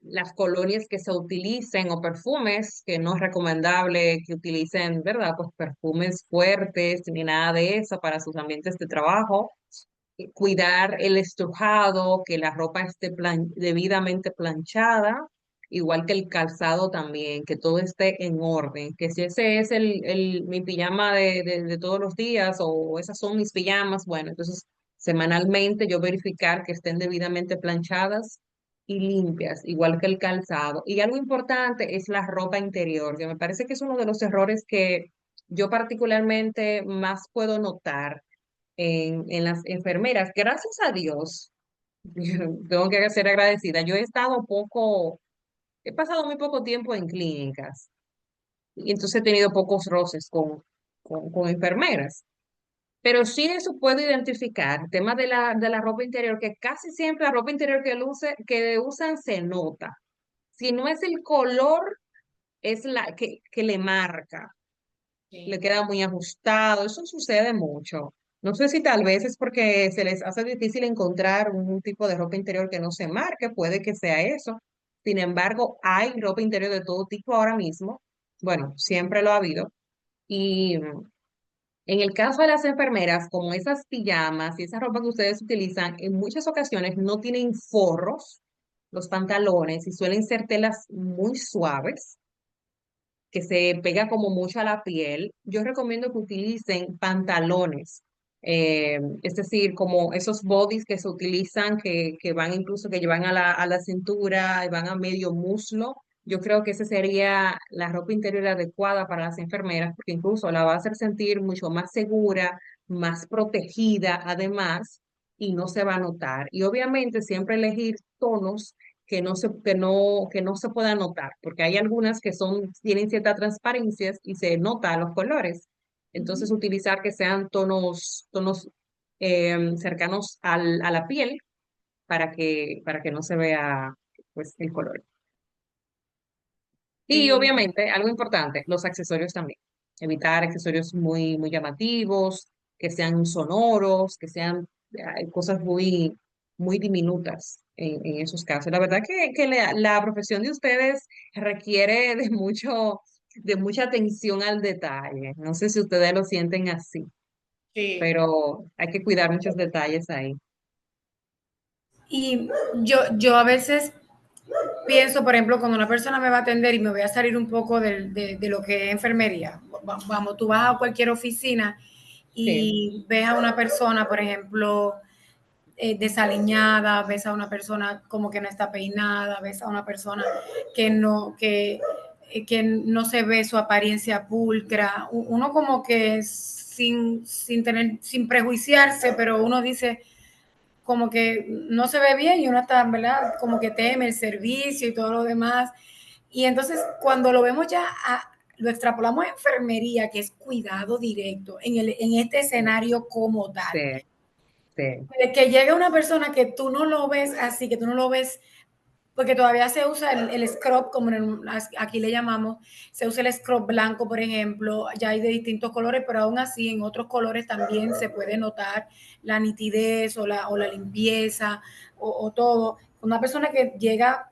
las colonias que se utilicen o perfumes, que no es recomendable que utilicen, ¿verdad? Pues perfumes fuertes ni nada de eso para sus ambientes de trabajo. Cuidar el estrujado, que la ropa esté debidamente planchada, igual que el calzado también, que todo esté en orden, que si ese es mi pijama de todos los días o esas son mis pijamas, bueno, entonces semanalmente yo verificar que estén debidamente planchadas y limpias, igual que el calzado. Y algo importante es la ropa interior, que me parece que es uno de los errores que yo particularmente más puedo notar en las enfermeras. Gracias a Dios, tengo que ser agradecida. Yo he pasado muy poco tiempo en clínicas y entonces he tenido pocos roces con enfermeras. Pero sí eso puedo identificar, el tema de la ropa interior, que casi siempre la ropa interior que usan se nota. Si no es el color, es la que le marca, le Sí. queda muy ajustado, eso sucede mucho. No sé si tal vez es porque se les hace difícil encontrar un tipo de ropa interior que no se marque, puede que sea eso. Sin embargo, hay ropa interior de todo tipo ahora mismo. Bueno, siempre lo ha habido. Y en el caso de las enfermeras, como esas pijamas y esa ropa que ustedes utilizan, en muchas ocasiones no tienen forros, los pantalones, y suelen ser telas muy suaves que se pega como mucho a la piel, yo recomiendo que utilicen pantalones, es decir, como esos bodies que se utilizan, que van incluso, que llevan a la cintura y van a medio muslo. Yo creo que esa sería la ropa interior adecuada para las enfermeras, porque incluso la va a hacer sentir mucho más segura, más protegida, además, y no se va a notar. Y obviamente siempre elegir tonos que no se pueda notar, porque hay algunas que tienen cierta transparencia y se nota los colores. Entonces, Ujú. utilizar que sean tonos cercanos a la piel para que no se vea pues el color. Y Sí, obviamente, algo importante, los accesorios también. evitar accesorios muy llamativos, que sean sonoros, que sean cosas muy diminutas en esos casos. La verdad que la profesión de ustedes requiere de mucha atención al detalle. No sé si ustedes lo sienten así, Sí, pero hay que cuidar muchos detalles ahí. Y yo a veces pienso, por ejemplo, cuando una persona me va a atender y me voy a salir un poco de lo que es enfermería. Vamos, tú vas a cualquier oficina Sí, y ves a una persona, por ejemplo, desaliñada, ves a una persona como que no está peinada, ves a una persona que no se ve su apariencia pulcra. Uno como que sin prejuiciarse, pero uno dice, como que no se ve bien y uno está, ¿verdad? Como que teme el servicio y todo lo demás. Y entonces cuando lo vemos ya, lo extrapolamos a enfermería, que es cuidado directo, en este escenario como tal. sí, sí. Que llegue una persona que tú no lo ves así, que tú no lo ves, porque todavía se usa el scrub, como aquí le llamamos, se usa el scrub blanco, por ejemplo, ya hay de distintos colores, pero aún así en otros colores también se puede notar la nitidez o la limpieza o todo. Una persona que llega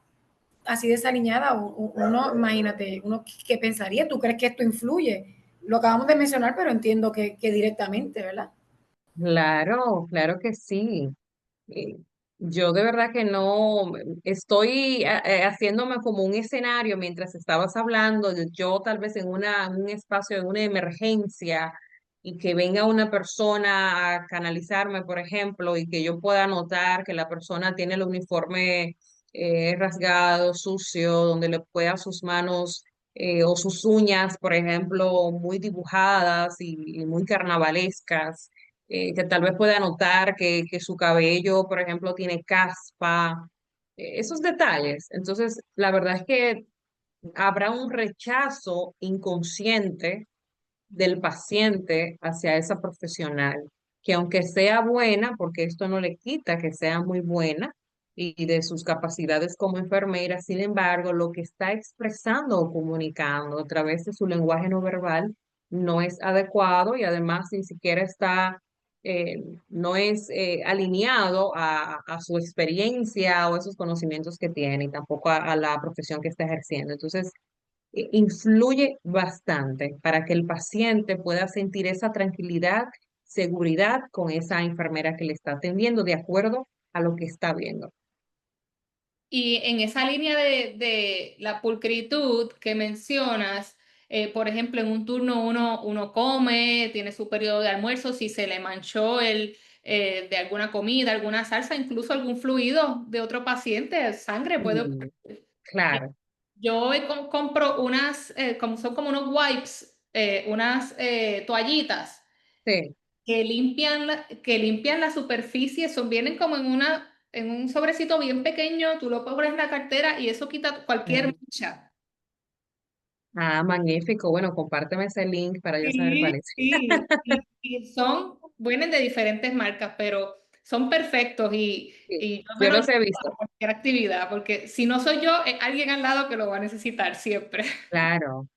así desaliñada, uno, imagínate, uno qué pensaría, ¿tú crees que esto influye? Lo acabamos de mencionar, pero entiendo que directamente, ¿verdad? Claro, claro que sí. Eh, yo de verdad que no estoy haciéndome como un escenario mientras estabas hablando, yo tal vez en un espacio, en una emergencia, y que venga una persona a canalizarme, por ejemplo, y que yo pueda notar que la persona tiene el uniforme rasgado, sucio, donde le pueda sus manos o sus uñas, por ejemplo, muy dibujadas y muy carnavalescas, que tal vez pueda notar que su cabello, por ejemplo, tiene caspa, esos detalles. Entonces, la verdad es que habrá un rechazo inconsciente del paciente hacia esa profesional, que aunque sea buena, porque esto no le quita que sea muy buena y de sus capacidades como enfermera, sin embargo, lo que está expresando o comunicando a través de su lenguaje no verbal no es adecuado y además ni siquiera está, eh, no es alineado a su experiencia o esos conocimientos que tiene y tampoco a la profesión que está ejerciendo. Entonces, influye bastante para que el paciente pueda sentir esa tranquilidad, seguridad con esa enfermera que le está atendiendo de acuerdo a lo que está viendo. y en esa línea de la pulcritud que mencionas, por ejemplo, en un turno uno come, tiene su periodo de almuerzo, si se le manchó de alguna comida, alguna salsa, incluso algún fluido de otro paciente, sangre puede Mm, ocurrir. claro, Yo compro unas, como son como unos wipes, unas toallitas sí. que limpian la superficie, son, vienen como en un sobrecito bien pequeño, tú lo pones en la cartera y eso quita cualquier Mm. mancha. Ah, magnífico. Bueno, compárteme ese link para yo saber cuál Sí, es. sí, y vienen de diferentes marcas, pero son perfectos Sí, y yo me yo los los he llevo visto. para cualquier actividad, porque si no soy yo, es alguien al lado que lo va a necesitar siempre. Claro.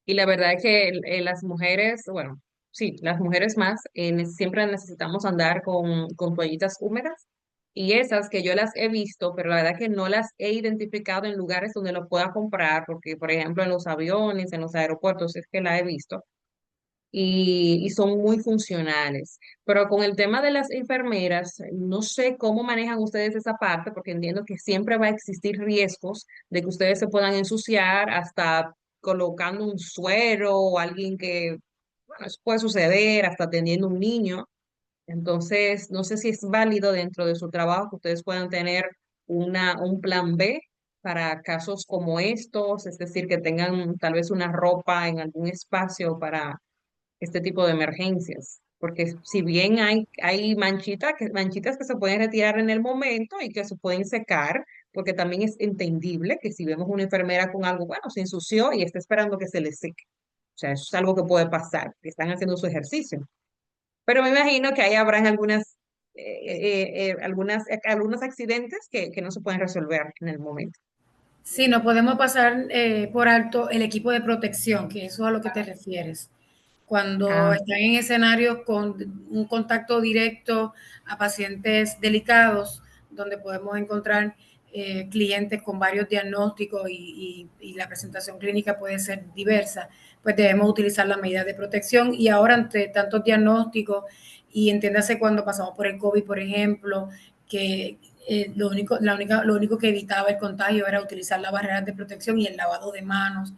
Y la verdad es que las mujeres, bueno, sí, las mujeres más, siempre necesitamos andar con toallitas húmedas y esas que yo las he visto, pero la verdad que no las he identificado en lugares donde lo pueda comprar, porque por ejemplo en los aviones, en los aeropuertos es que la he visto y son muy funcionales. Pero con el tema de las enfermeras, no sé cómo manejan ustedes esa parte, porque entiendo que siempre va a existir riesgos de que ustedes se puedan ensuciar hasta colocando un suero o alguien que, bueno, eso puede suceder, hasta atendiendo un niño. Entonces, no sé si es válido dentro de su trabajo que ustedes puedan tener un plan B para casos como estos, es decir, que tengan tal vez una ropa en algún espacio para este tipo de emergencias. Porque si bien hay manchitas que se pueden retirar en el momento y que se pueden secar, porque también es entendible que si vemos una enfermera con algo, bueno, se ensució y está esperando que se le seque. O sea, eso es algo que puede pasar, que están haciendo su ejercicio. Pero me imagino que ahí habrán algunos accidentes que no se pueden resolver en el momento. Sí, no podemos pasar por alto el equipo de protección, que eso es a lo que te refieres. cuando Ah, están en escenarios con un contacto directo a pacientes delicados, donde podemos encontrar clientes con varios diagnósticos y la presentación clínica puede ser diversa, pues debemos utilizar las medidas de protección. Y ahora, entre tantos diagnósticos, y entiéndase cuando pasamos por el COVID, por ejemplo, que lo único que evitaba el contagio era utilizar las barreras de protección y el lavado de manos,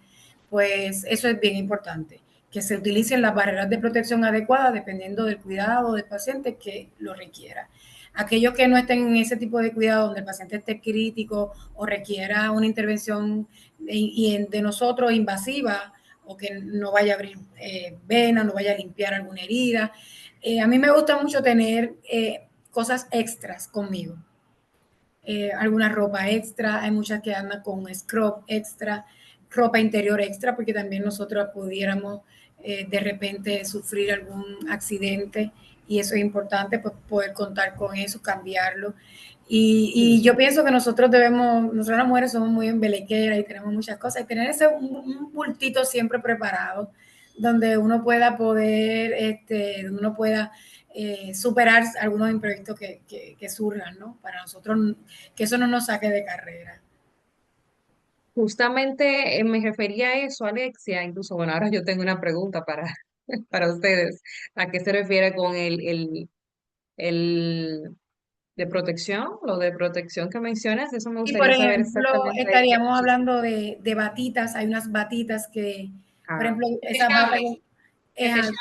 pues eso es bien importante, que se utilicen las barreras de protección adecuadas dependiendo del cuidado del paciente que lo requiera. Aquellos que no estén en ese tipo de cuidado, donde el paciente esté crítico o requiera una intervención de nosotros invasiva, o que no vaya a abrir venas, no vaya a limpiar alguna herida. A mí me gusta mucho tener cosas extras conmigo. Alguna ropa extra, hay muchas que andan con scrub extra, ropa interior extra, porque también nosotros pudiéramos de repente sufrir algún accidente y eso es importante, pues poder contar con eso, cambiarlo. Y sí. yo pienso que nosotras las mujeres somos muy embelequeras y tenemos muchas cosas, y tener ese un bultito siempre preparado, donde uno pueda poder, donde uno pueda superar algunos imprevistos que surjan, ¿no? Para nosotros, que eso no nos saque de carrera. Justamente me refería a eso, Alexia. Incluso, bueno, ahora yo tengo una pregunta para, para ustedes. ¿A qué se refiere con el de protección? Lo de protección que mencionas, eso me Y por gustaría saber ejemplo, exactamente qué estaríamos consiste. hablando de batitas, hay unas batitas que, por Ah, ejemplo, esas batas Desechables, desechables.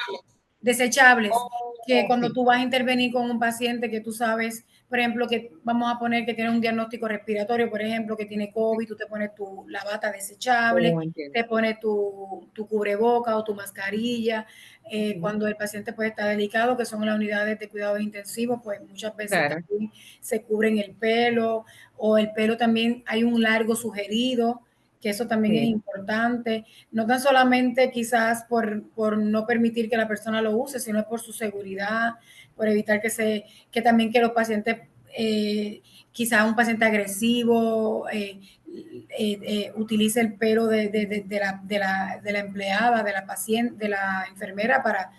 desechables, que oh, cuando sí, tú vas a intervenir con un paciente que tú sabes, por ejemplo, que vamos a poner que tiene un diagnóstico respiratorio, por ejemplo, que tiene COVID, tú te pones la bata desechable, oh, entiendo. te pones tu cubreboca o tu mascarilla. Ujú, Cuando el paciente puede estar delicado, que son las unidades de cuidados intensivos, pues muchas veces claro, también se cubren el pelo, o el pelo también hay un largo sugerido, que eso también es sí, importante, no tan solamente quizás por no permitir que la persona lo use, sino por su seguridad, por evitar que también que los pacientes, quizás un paciente agresivo, utilice el pelo de la empleada, de la paciente, de la enfermera para,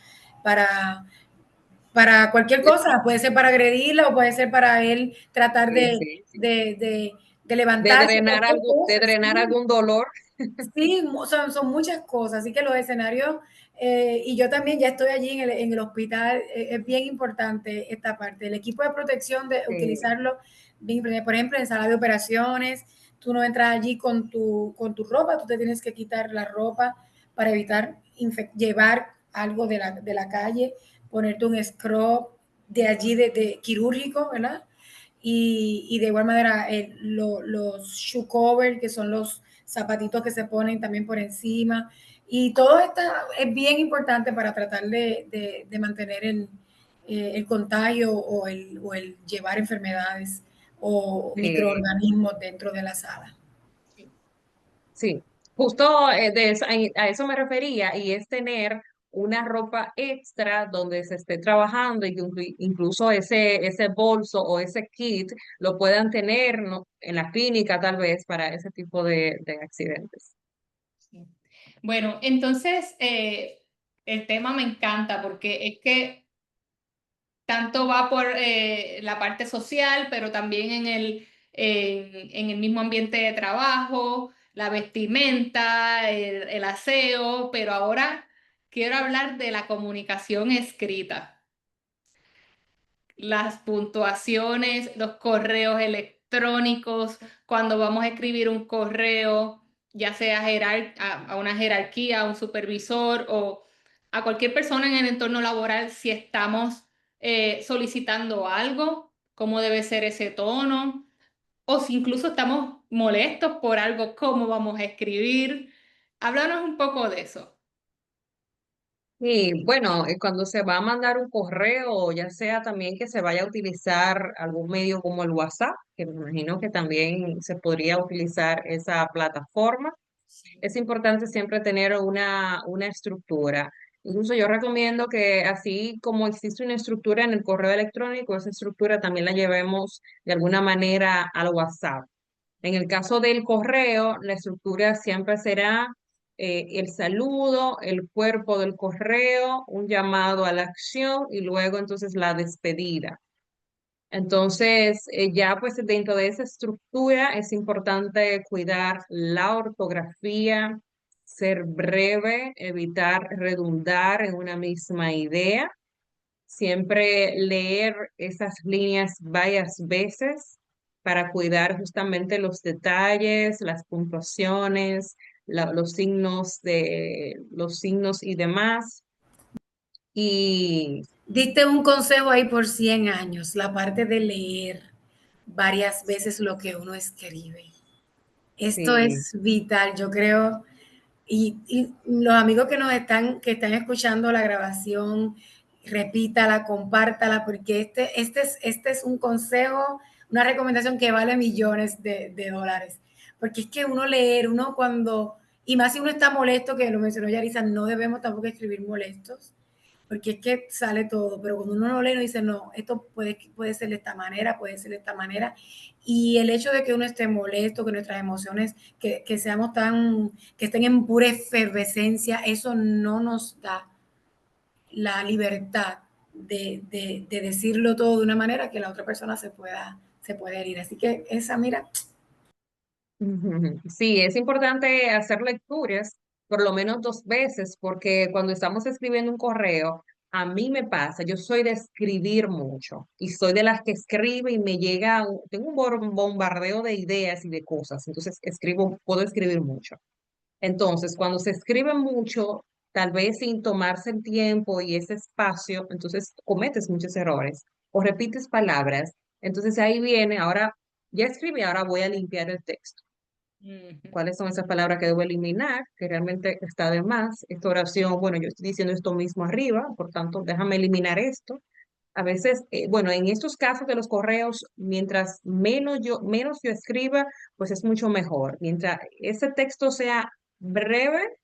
para cualquier cosa, puede ser para agredirla o puede ser para él tratar sí, sí. de levantarse, cualquier De cosa, drenar sí. algún dolor. Sí, son muchas cosas, así que los escenarios, y yo también ya estoy allí en el hospital, es bien importante esta parte. El equipo de protección, de Sí, utilizarlo, por ejemplo, en sala de operaciones, tú no entras allí con tu ropa, tú te tienes que quitar la ropa para evitar llevar algo de la calle, ponerte un scrub de allí, de quirúrgico, ¿verdad? Y de igual manera, los shoe cover, que son los zapatitos que se ponen también por encima. Y todo esto es bien importante para tratar de mantener el contagio o el llevar enfermedades o sí. microorganismos dentro de la sala. Sí, justo a eso me refería y es tener una ropa extra donde se esté trabajando y que incluso ese bolso o ese kit lo puedan tener, ¿no?, en la clínica tal vez para ese tipo de accidentes. Sí. Bueno, entonces el tema me encanta porque es que tanto va por la parte social, pero también en el mismo ambiente de trabajo, la vestimenta, el aseo, pero ahora quiero hablar de la comunicación escrita, las puntuaciones, los correos electrónicos, cuando vamos a escribir un correo, ya sea a una jerarquía, a un supervisor o a cualquier persona en el entorno laboral, si estamos solicitando algo, cómo debe ser ese tono, o si incluso estamos molestos por algo, cómo vamos a escribir. Háblanos un poco de eso. Y bueno, cuando se va a mandar un correo, ya sea también que se vaya a utilizar algún medio como el WhatsApp, que me imagino que también se podría utilizar esa plataforma. Es importante siempre tener una estructura. Incluso yo recomiendo que así como existe una estructura en el correo electrónico, esa estructura también la llevemos de alguna manera al WhatsApp. En el caso del correo, la estructura siempre será el saludo, el cuerpo del correo, un llamado a la acción y luego entonces la despedida. Entonces, ya pues dentro de esa estructura es importante cuidar la ortografía, ser breve, evitar redundar en una misma idea, siempre leer esas líneas varias veces para cuidar justamente los detalles, las puntuaciones, los signos y demás. Y Diste un consejo ahí por 100 años, la parte de leer varias veces lo que uno escribe. Esto sí. es vital, yo creo. Y los amigos que están escuchando la grabación, repítala, compártala, porque este es un consejo, una recomendación que vale millones de dólares. Porque es que uno leer, uno cuando, y más si uno está molesto, que lo mencionó Yarisa, no debemos tampoco escribir molestos, porque es que sale todo, pero cuando uno no lee, uno dice, no, esto puede ser de esta manera, puede ser de esta manera, y el hecho de que uno esté molesto, que nuestras emociones, que seamos tan, que estén en pura efervescencia, eso no nos da la libertad de decirlo todo de una manera que la otra persona se puede herir. Así que esa, mira, Ujú. Sí, es importante hacer lecturas por lo menos 2 veces, porque cuando estamos escribiendo un correo, a mí me pasa, yo soy de escribir mucho y soy de las que escribe y me llega, tengo un bombardeo de ideas y de cosas, entonces puedo escribir mucho. Entonces, cuando se escribe mucho, tal vez sin tomarse el tiempo y ese espacio, entonces cometes muchos errores o repites palabras. Entonces ahí viene, ahora ya escribí, ahora voy a limpiar el texto. Ujú. ¿Cuáles son esas palabras que debo eliminar? Que realmente está de más. Esta oración, bueno, yo estoy diciendo esto mismo arriba, por tanto, déjame eliminar esto. A veces, bueno, en estos casos de los correos, mientras menos yo escriba, pues es mucho mejor. Mientras ese texto sea breve,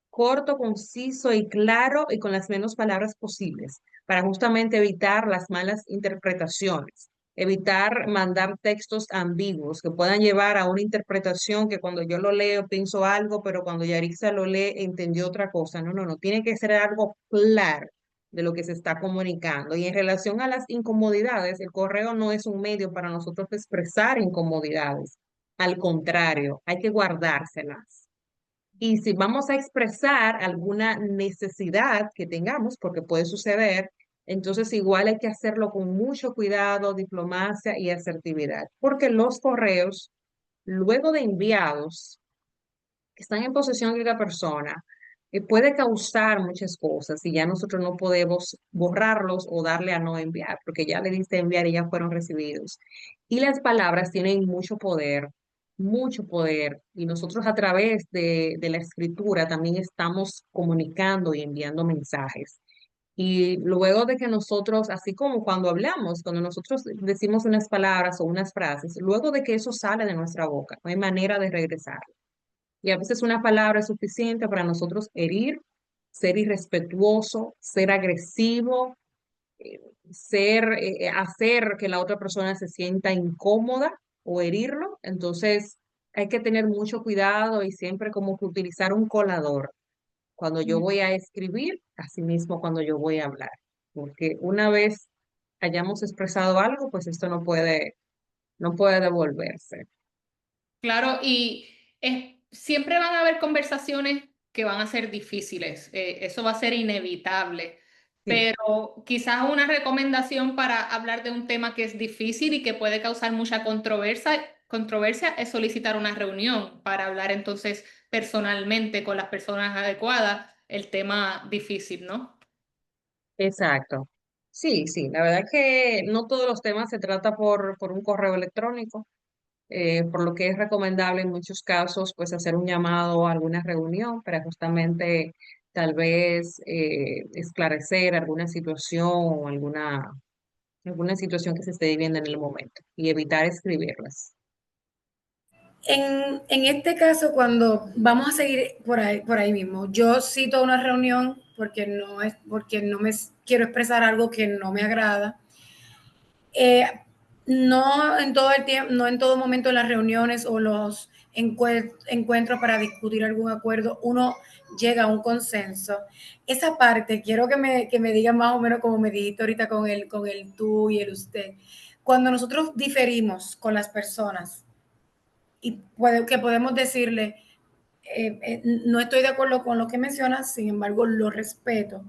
corto, conciso y claro y con las menos palabras posibles, para justamente evitar las malas interpretaciones, evitar mandar textos ambiguos que puedan llevar a una interpretación que cuando yo lo leo pienso algo, pero cuando Yarixa lo lee entendió otra cosa. No, no, no, tiene que ser algo claro de lo que se está comunicando. Y en relación a las incomodidades, el correo no es un medio para nosotros expresar incomodidades. Al contrario, hay que guardárselas. Y si vamos a expresar alguna necesidad que tengamos, porque puede suceder, entonces igual hay que hacerlo con mucho cuidado, diplomacia y asertividad, porque los correos, luego de enviados, que están en posesión de la persona, puede causar muchas cosas y ya nosotros no podemos borrarlos o darle a no enviar, porque ya le diste enviar y ya fueron recibidos. Y las palabras tienen mucho poder, y nosotros a través de la escritura también estamos comunicando y enviando mensajes. Y luego de que nosotros, así como cuando hablamos, cuando nosotros decimos unas palabras o unas frases, luego de que eso sale de nuestra boca, no hay manera de regresar. Y a veces una palabra es suficiente para nosotros herir, ser irrespetuoso, ser agresivo, eh, hacer que la otra persona se sienta incómoda o herirlo. Entonces hay que tener mucho cuidado y siempre como que utilizar un colador cuando yo voy a escribir, así mismo cuando yo voy a hablar. Porque una vez hayamos expresado algo, pues esto no puede devolverse. Claro, y siempre van a haber conversaciones que van a ser difíciles, eso va a ser inevitable, Sí. pero quizás una recomendación para hablar de un tema que es difícil y que puede causar mucha controversia es solicitar una reunión para hablar entonces personalmente con las personas adecuadas el tema difícil, ¿no? Exacto. Sí, sí, la verdad que no todos los temas se trata por un correo electrónico, por lo que es recomendable en muchos casos pues hacer un llamado a alguna reunión para justamente tal vez esclarecer alguna situación o alguna situación que se esté viviendo en el momento y evitar escribirlas. en este caso, cuando vamos a seguir por ahí mismo, yo cito una reunión porque no me quiero expresar algo que no me agrada. Eh, no en todo el tiempo, no en todo momento en las reuniones o los encuentros para discutir algún acuerdo, uno llega a un consenso. Esa parte, quiero que me digan más o menos como me dijiste ahorita con el tú y el usted. Cuando nosotros diferimos con las personas y que podemos decirle, no estoy de acuerdo con lo que mencionas, sin embargo, lo respeto.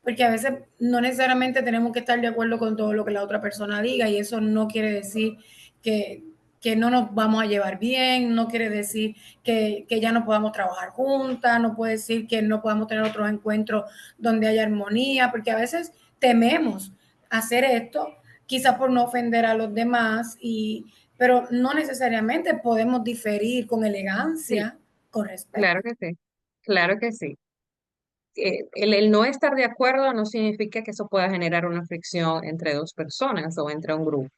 Porque a veces no necesariamente tenemos que estar de acuerdo con todo lo que la otra persona diga y eso no quiere decir que, que no nos vamos a llevar bien, no quiere decir que ya no podamos trabajar juntas, no puede decir que no podamos tener otros encuentros donde haya armonía, porque a veces tememos hacer esto, quizás por no ofender a los demás, pero no necesariamente podemos diferir con Sí, elegancia, con respeto. claro que sí, claro que sí. El no estar de acuerdo no significa que eso pueda generar una fricción entre dos personas o entre un grupo.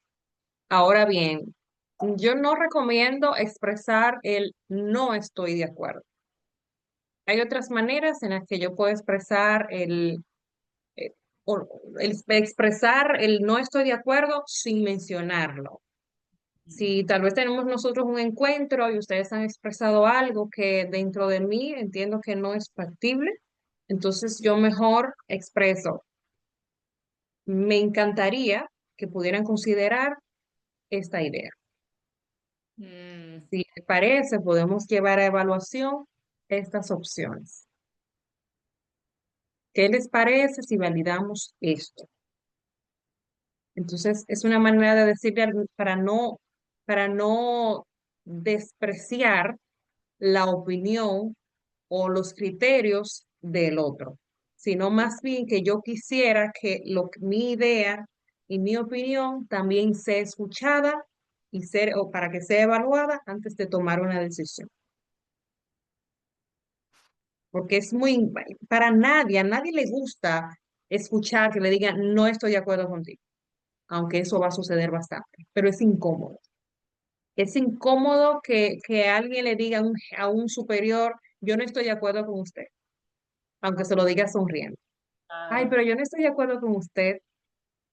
Ahora bien, yo no recomiendo expresar el no estoy de acuerdo. Hay otras maneras en las que yo puedo expresar eh, expresar el no estoy de acuerdo sin mencionarlo. Si tal vez tenemos nosotros un encuentro y ustedes han expresado algo que dentro de mí entiendo que no es factible, entonces yo mejor expreso, me encantaría que pudieran considerar esta idea. Mm, Si les parece, podemos llevar a evaluación estas opciones. ¿Qué les parece si validamos esto? Entonces, es una manera de decirle para no despreciar la opinión o los criterios del otro, sino más bien que yo quisiera que mi idea y mi opinión también sea escuchada o para que sea evaluada antes de tomar una decisión. Porque es para nadie, a nadie le gusta escuchar que le digan, no estoy de acuerdo contigo, aunque eso va a suceder bastante, pero es incómodo. Es incómodo que alguien le diga a un superior, yo no estoy de acuerdo con usted, aunque se lo diga sonriendo. Ay, claro. pero yo no estoy de acuerdo con usted,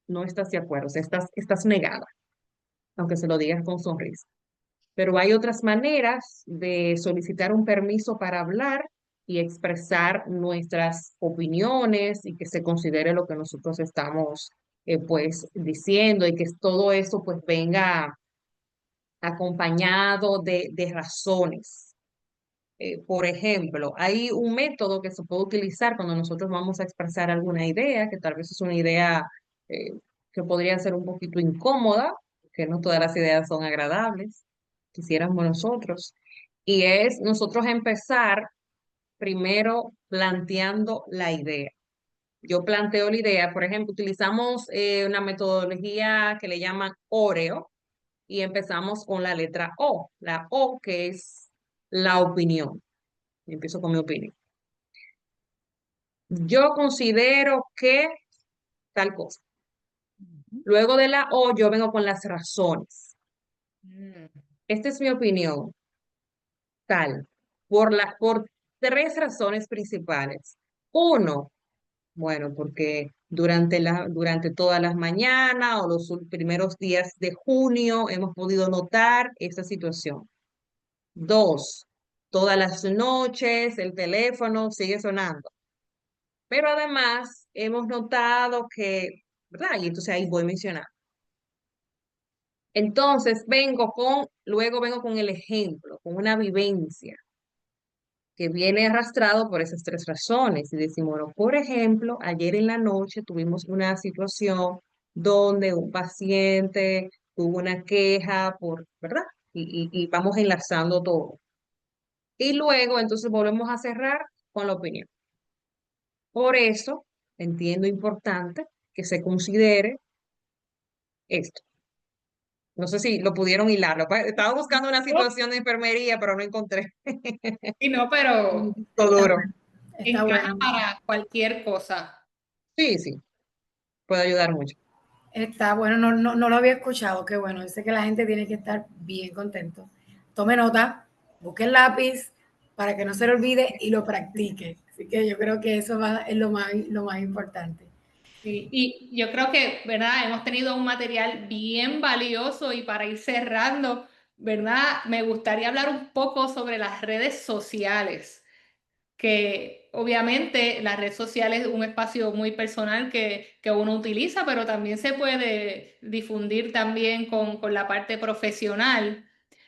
no estás de acuerdo, o sea, estás negada, aunque se lo digas con sonrisa. Pero hay otras maneras de solicitar un permiso para hablar y expresar nuestras opiniones y que se considere lo que nosotros estamos pues diciendo y que todo eso pues venga acompañado de razones. Por ejemplo, hay un método que se puede utilizar cuando nosotros vamos a expresar alguna idea, que tal vez es una idea eh, que podría ser un poquito incómoda, que no todas las ideas son agradables, quisiéramos nosotros, y es nosotros empezar primero planteando la idea. Yo planteo la idea, por ejemplo, utilizamos una metodología que le llaman Oreo y empezamos con la letra O, la O que es la opinión. Empiezo con mi opinión. Yo considero que tal cosa. Luego de la O, yo vengo con las razones. Mm, Esta es mi opinión, tal, por tres razones principales. Uno, bueno, porque durante todas las mañanas o los primeros días de junio hemos podido notar esta situación. Dos, todas las noches el teléfono sigue sonando. Pero además hemos notado que, ¿verdad? Y entonces ahí voy a mencionar. Entonces luego vengo con el ejemplo, con una vivencia que viene arrastrado por esas tres razones. Y decimos, bueno, por ejemplo, ayer en la noche tuvimos una situación donde un paciente tuvo una queja ¿verdad? Y vamos enlazando todo. Y luego entonces volvemos a cerrar con la opinión. Por eso entiendo importante que se considere esto. No sé si lo pudieron hilar. Estaba buscando una situación de enfermería, pero no encontré. sí, no, pero Todo Está duro. bueno, está encaja bueno. para cualquier cosa. Sí, sí, puede ayudar mucho. Está bueno, no lo había escuchado, qué bueno. Dice que la gente tiene que estar bien contento. Tome nota, busque el lápiz para que no se le olvide y lo practique. Así que yo creo que es lo más importante. Sí, y yo creo que, ¿verdad? Hemos tenido un material bien valioso y para ir cerrando, ¿verdad? Me gustaría hablar un poco sobre las redes sociales, que obviamente la red social es un espacio muy personal que uno utiliza, pero también se puede difundir también con la parte profesional.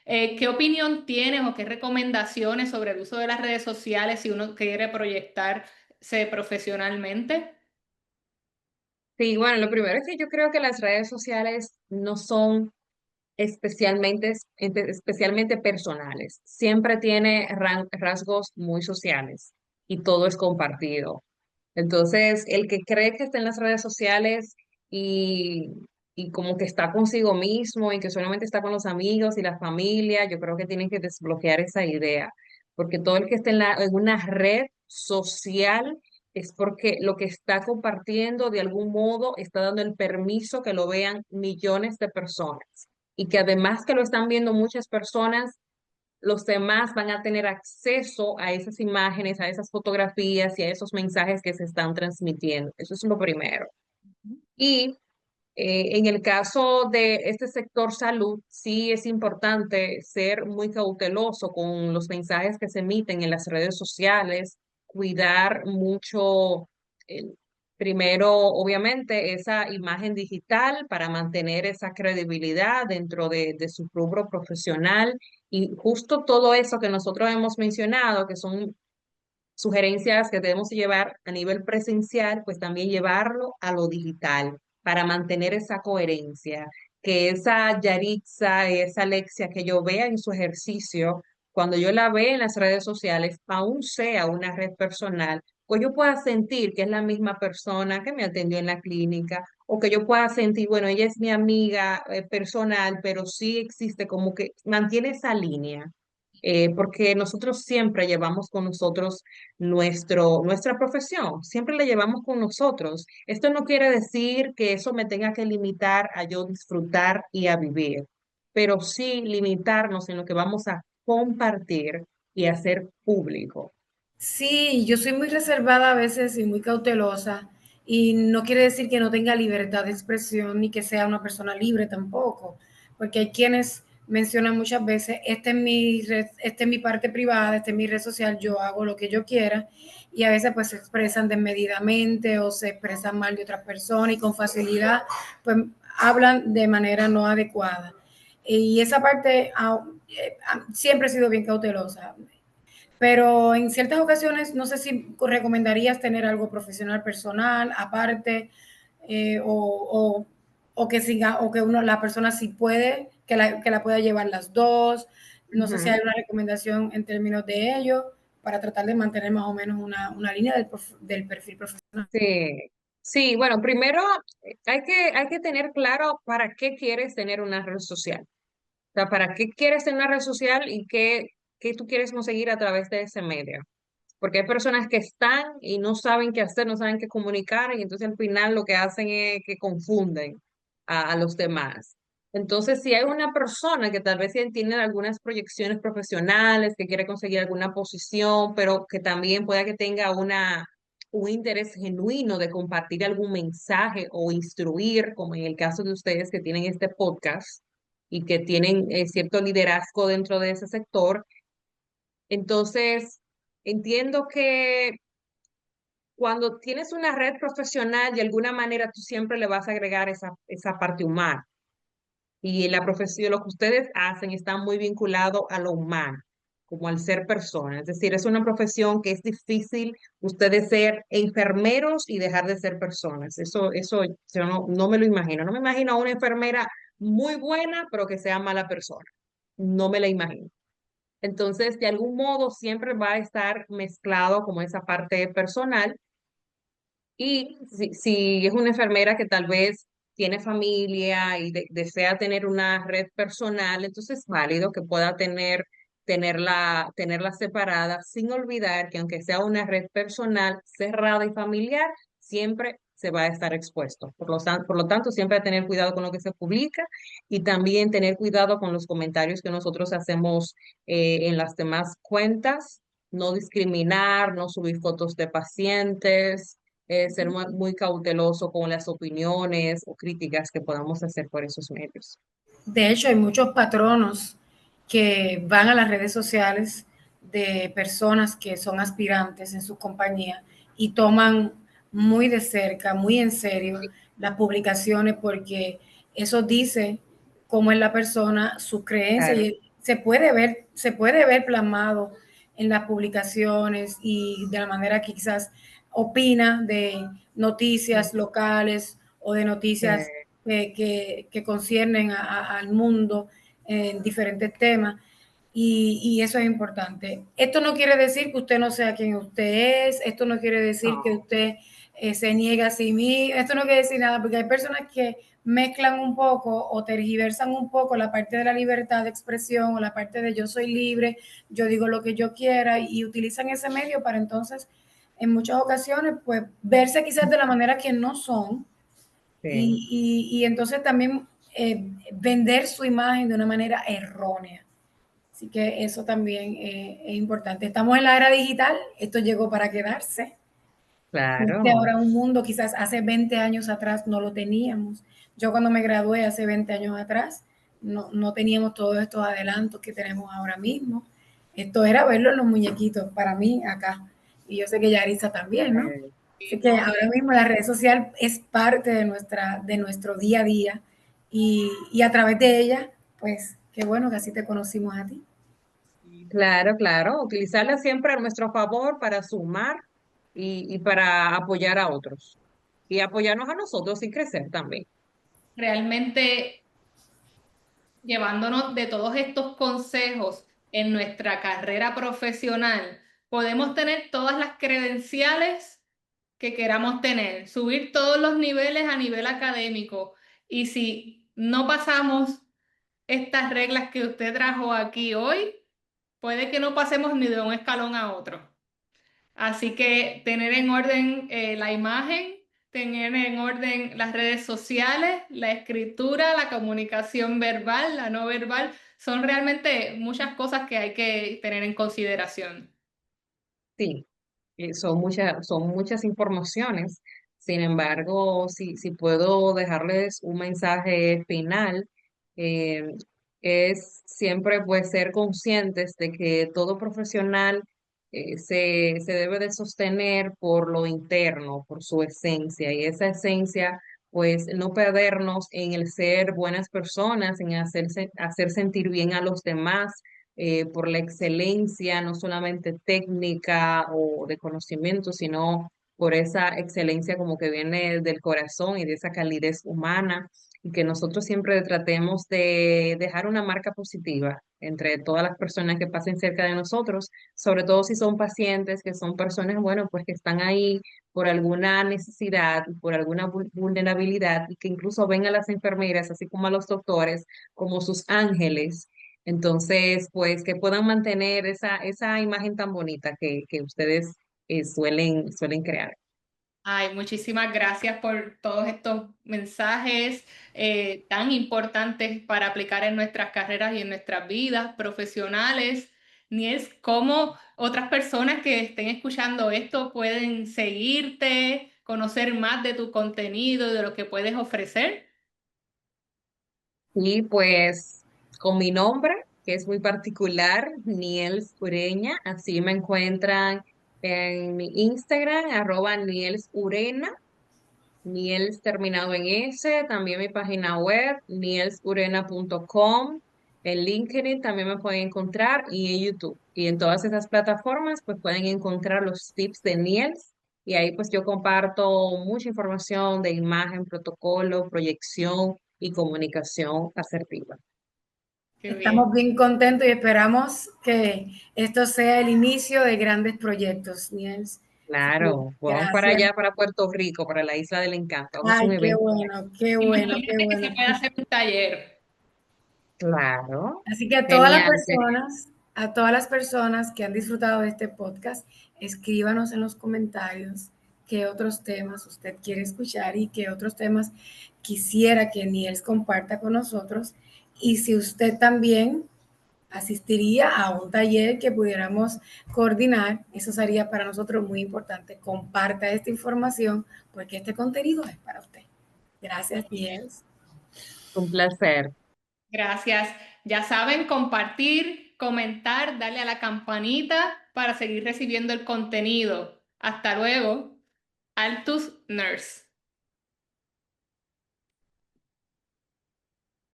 ¿Qué opinión tienes o qué recomendaciones sobre el uso de las redes sociales si uno quiere proyectarse profesionalmente? Sí, bueno, lo primero es que yo creo que las redes sociales no son especialmente personales. Siempre tiene rasgos muy sociales y todo es compartido. Entonces, el que cree que está en las redes sociales y, y como que está consigo mismo y que solamente está con los amigos y la familia, yo creo que tienen que desbloquear esa idea, porque todo el que esté en una red social es porque lo que está compartiendo de algún modo está dando el permiso que lo vean millones de personas y que además que lo están viendo muchas personas, los demás van a tener acceso a esas imágenes, a esas fotografías y a esos mensajes que se están transmitiendo. Eso es lo primero. Y en el caso de este sector salud, sí es importante ser muy cauteloso con los mensajes que se emiten en las redes sociales, cuidar mucho, eh, primero, obviamente, esa imagen digital para mantener esa credibilidad dentro de su rubro profesional y justo todo eso que nosotros hemos mencionado, que son sugerencias que debemos llevar a nivel presencial, pues también llevarlo a lo digital para mantener esa coherencia, que esa Yaritza, esa Alexia que yo vea en su ejercicio, cuando yo la vea en las redes sociales, aún sea una red personal, pues yo pueda sentir que es la misma persona que me atendió en la clínica, o que yo pueda sentir, bueno, ella es mi amiga personal, pero sí existe como que mantiene esa línea. Porque nosotros siempre llevamos con nosotros nuestra profesión, siempre la llevamos con nosotros. Esto no quiere decir que eso me tenga que limitar a yo disfrutar y a vivir, pero sí limitarnos en lo que vamos a compartir y hacer público. Sí, yo soy muy reservada a veces y muy cautelosa y no quiere decir que no tenga libertad de expresión ni que sea una persona libre tampoco, porque hay quienes mencionan muchas veces, esta es mi parte privada, esta es mi red social, yo hago lo que yo quiera y a veces pues se expresan desmedidamente o se expresan mal de otras personas y con facilidad pues hablan de manera no adecuada. Y esa parte siempre he sido bien cautelosa, pero en ciertas ocasiones no sé si recomendarías tener algo profesional personal aparte, o que siga, o que la persona sí puede, que la pueda llevar las dos. No sé si hay Ujú. una recomendación en términos de ello para tratar de mantener más o menos una línea del perfil profesional. Sí, sí, bueno, primero hay que tener claro para qué quieres tener una red social. O sea, para qué quieres tener una red social y qué tú quieres conseguir a través de ese medio. Porque hay personas que están y no saben qué hacer, no saben qué comunicar, y entonces al final lo que hacen es que confunden a los demás. Entonces, si hay una persona que tal vez tiene algunas proyecciones profesionales, que quiere conseguir alguna posición, pero que también pueda que tenga un interés genuino de compartir algún mensaje o instruir, como en el caso de ustedes que tienen este podcast y que tienen cierto liderazgo dentro de ese sector, entonces, entiendo que cuando tienes una red profesional, de alguna manera tú siempre le vas a agregar esa parte humana. Y la profesión, lo que ustedes hacen está muy vinculado a lo humano, como al ser persona. Es decir, es una profesión que es difícil ustedes ser enfermeros y dejar de ser personas. Eso yo no me lo imagino. No me imagino a una enfermera muy buena, pero que sea mala persona. No me la imagino. Entonces, de algún modo, siempre va a estar mezclado como esa parte personal. Y si es una enfermera que tal vez tiene familia y desea tener una red personal, entonces es válido que pueda tenerla separada, sin olvidar que aunque sea una red personal cerrada y familiar, siempre se va a estar expuesto. Por lo tanto, siempre tener cuidado con lo que se publica y también tener cuidado con los comentarios que nosotros hacemos en las demás cuentas, no discriminar, no subir fotos de pacientes, ser muy cauteloso con las opiniones o críticas que podamos hacer por esos medios. De hecho, hay muchos patronos que van a las redes sociales de personas que son aspirantes en su compañía y toman muy de cerca, muy en serio las publicaciones porque eso dice cómo es la persona, sus creencias Claro, y se puede ver plasmado en las publicaciones y de la manera que quizás opina de noticias locales o de noticias que conciernen al mundo en diferentes temas y eso es importante. Esto no quiere decir que usted no sea quien usted es, esto no quiere decir que no, usted se niega a sí mismo, esto no quiere decir nada, porque hay personas que mezclan un poco o tergiversan un poco la parte de la libertad de expresión o la parte de yo soy libre, yo digo lo que yo quiera y utilizan ese medio para entonces en muchas ocasiones pues verse quizás de la manera que no son sí, y entonces también vender su imagen de una manera errónea. Así que eso también es importante. Estamos en la era digital, esto llegó para quedarse. Existe claro. ahora un mundo, quizás hace 20 años atrás no lo teníamos. Yo cuando me gradué hace 20 años atrás, no teníamos todos estos adelantos que tenemos ahora mismo. Esto era verlo en los muñequitos, para mí acá. Y yo sé que Yarisa también, ¿no? Así Sí, que no, ahora mismo la red social es parte de nuestro día a día y a través de ella, pues qué bueno que así te conocimos a ti. Claro, claro, utilizarla siempre a nuestro favor para sumar y para apoyar a otros y apoyarnos a nosotros y crecer también. realmente llevándonos de todos estos consejos en nuestra carrera profesional, podemos tener todas las credenciales que queramos tener, subir todos los niveles a nivel académico. Y si no pasamos estas reglas que usted trajo aquí hoy, puede que no pasemos ni de un escalón a otro. Así que tener en orden la imagen, tener en orden las redes sociales, la escritura, la comunicación verbal, la no verbal, son realmente muchas cosas que hay que tener en consideración. Sí, son muchas informaciones. Sin embargo, si puedo dejarles un mensaje final, eh, es siempre pues ser conscientes de que todo profesional se debe de sostener por lo interno, por su esencia, y esa esencia pues no perdernos en el ser buenas personas, en hacer sentir bien a los demás por la excelencia, no solamente técnica o de conocimiento, sino por esa excelencia como que viene del corazón y de esa calidez humana, y que nosotros siempre tratemos de dejar una marca positiva entre todas las personas que pasen cerca de nosotros, sobre todo si son pacientes, que son personas, bueno, pues que están ahí por alguna necesidad, por alguna vulnerabilidad, y que incluso ven a las enfermeras, así como a los doctores, como sus ángeles. Entonces, pues que puedan mantener esa imagen tan bonita que ustedes suelen crear. Ay, muchísimas gracias por todos estos mensajes tan importantes para aplicar en nuestras carreras y en nuestras vidas profesionales. Niels, ¿cómo otras personas que estén escuchando esto pueden seguirte, conocer más de tu contenido y de lo que puedes ofrecer? Y pues con mi nombre, que es muy particular, Niels Ureña, así me encuentran en mi Instagram, @NielsUrena, Niels terminado en S, también mi página web, nielsurena.com, en LinkedIn también me pueden encontrar y en YouTube. Y en todas esas plataformas pues pueden encontrar los tips de Niels y ahí pues yo comparto mucha información de imagen, protocolo, proyección y comunicación asertiva. Qué Estamos bien. bien contentos y esperamos que esto sea el inicio de grandes proyectos, Niels. Así que Claro, vamos para gracias. allá, para Puerto Rico, para la Isla del Encanto. Vamos a un Ay, qué evento. bueno, qué bueno, qué Imagínate que se bueno. puede hacer un taller. Claro, Así que genial. a todas las personas que han disfrutado de este podcast, escríbanos en los comentarios qué otros temas usted quiere escuchar y qué otros temas quisiera que Niels comparta con nosotros. Y si usted también asistiría a un taller que pudiéramos coordinar, eso sería para nosotros muy importante. Comparta esta información porque este contenido es para usted. Gracias, Niels. Un placer. Gracias. Ya saben, compartir, comentar, darle a la campanita para seguir recibiendo el contenido. Hasta luego. Altus Nurse.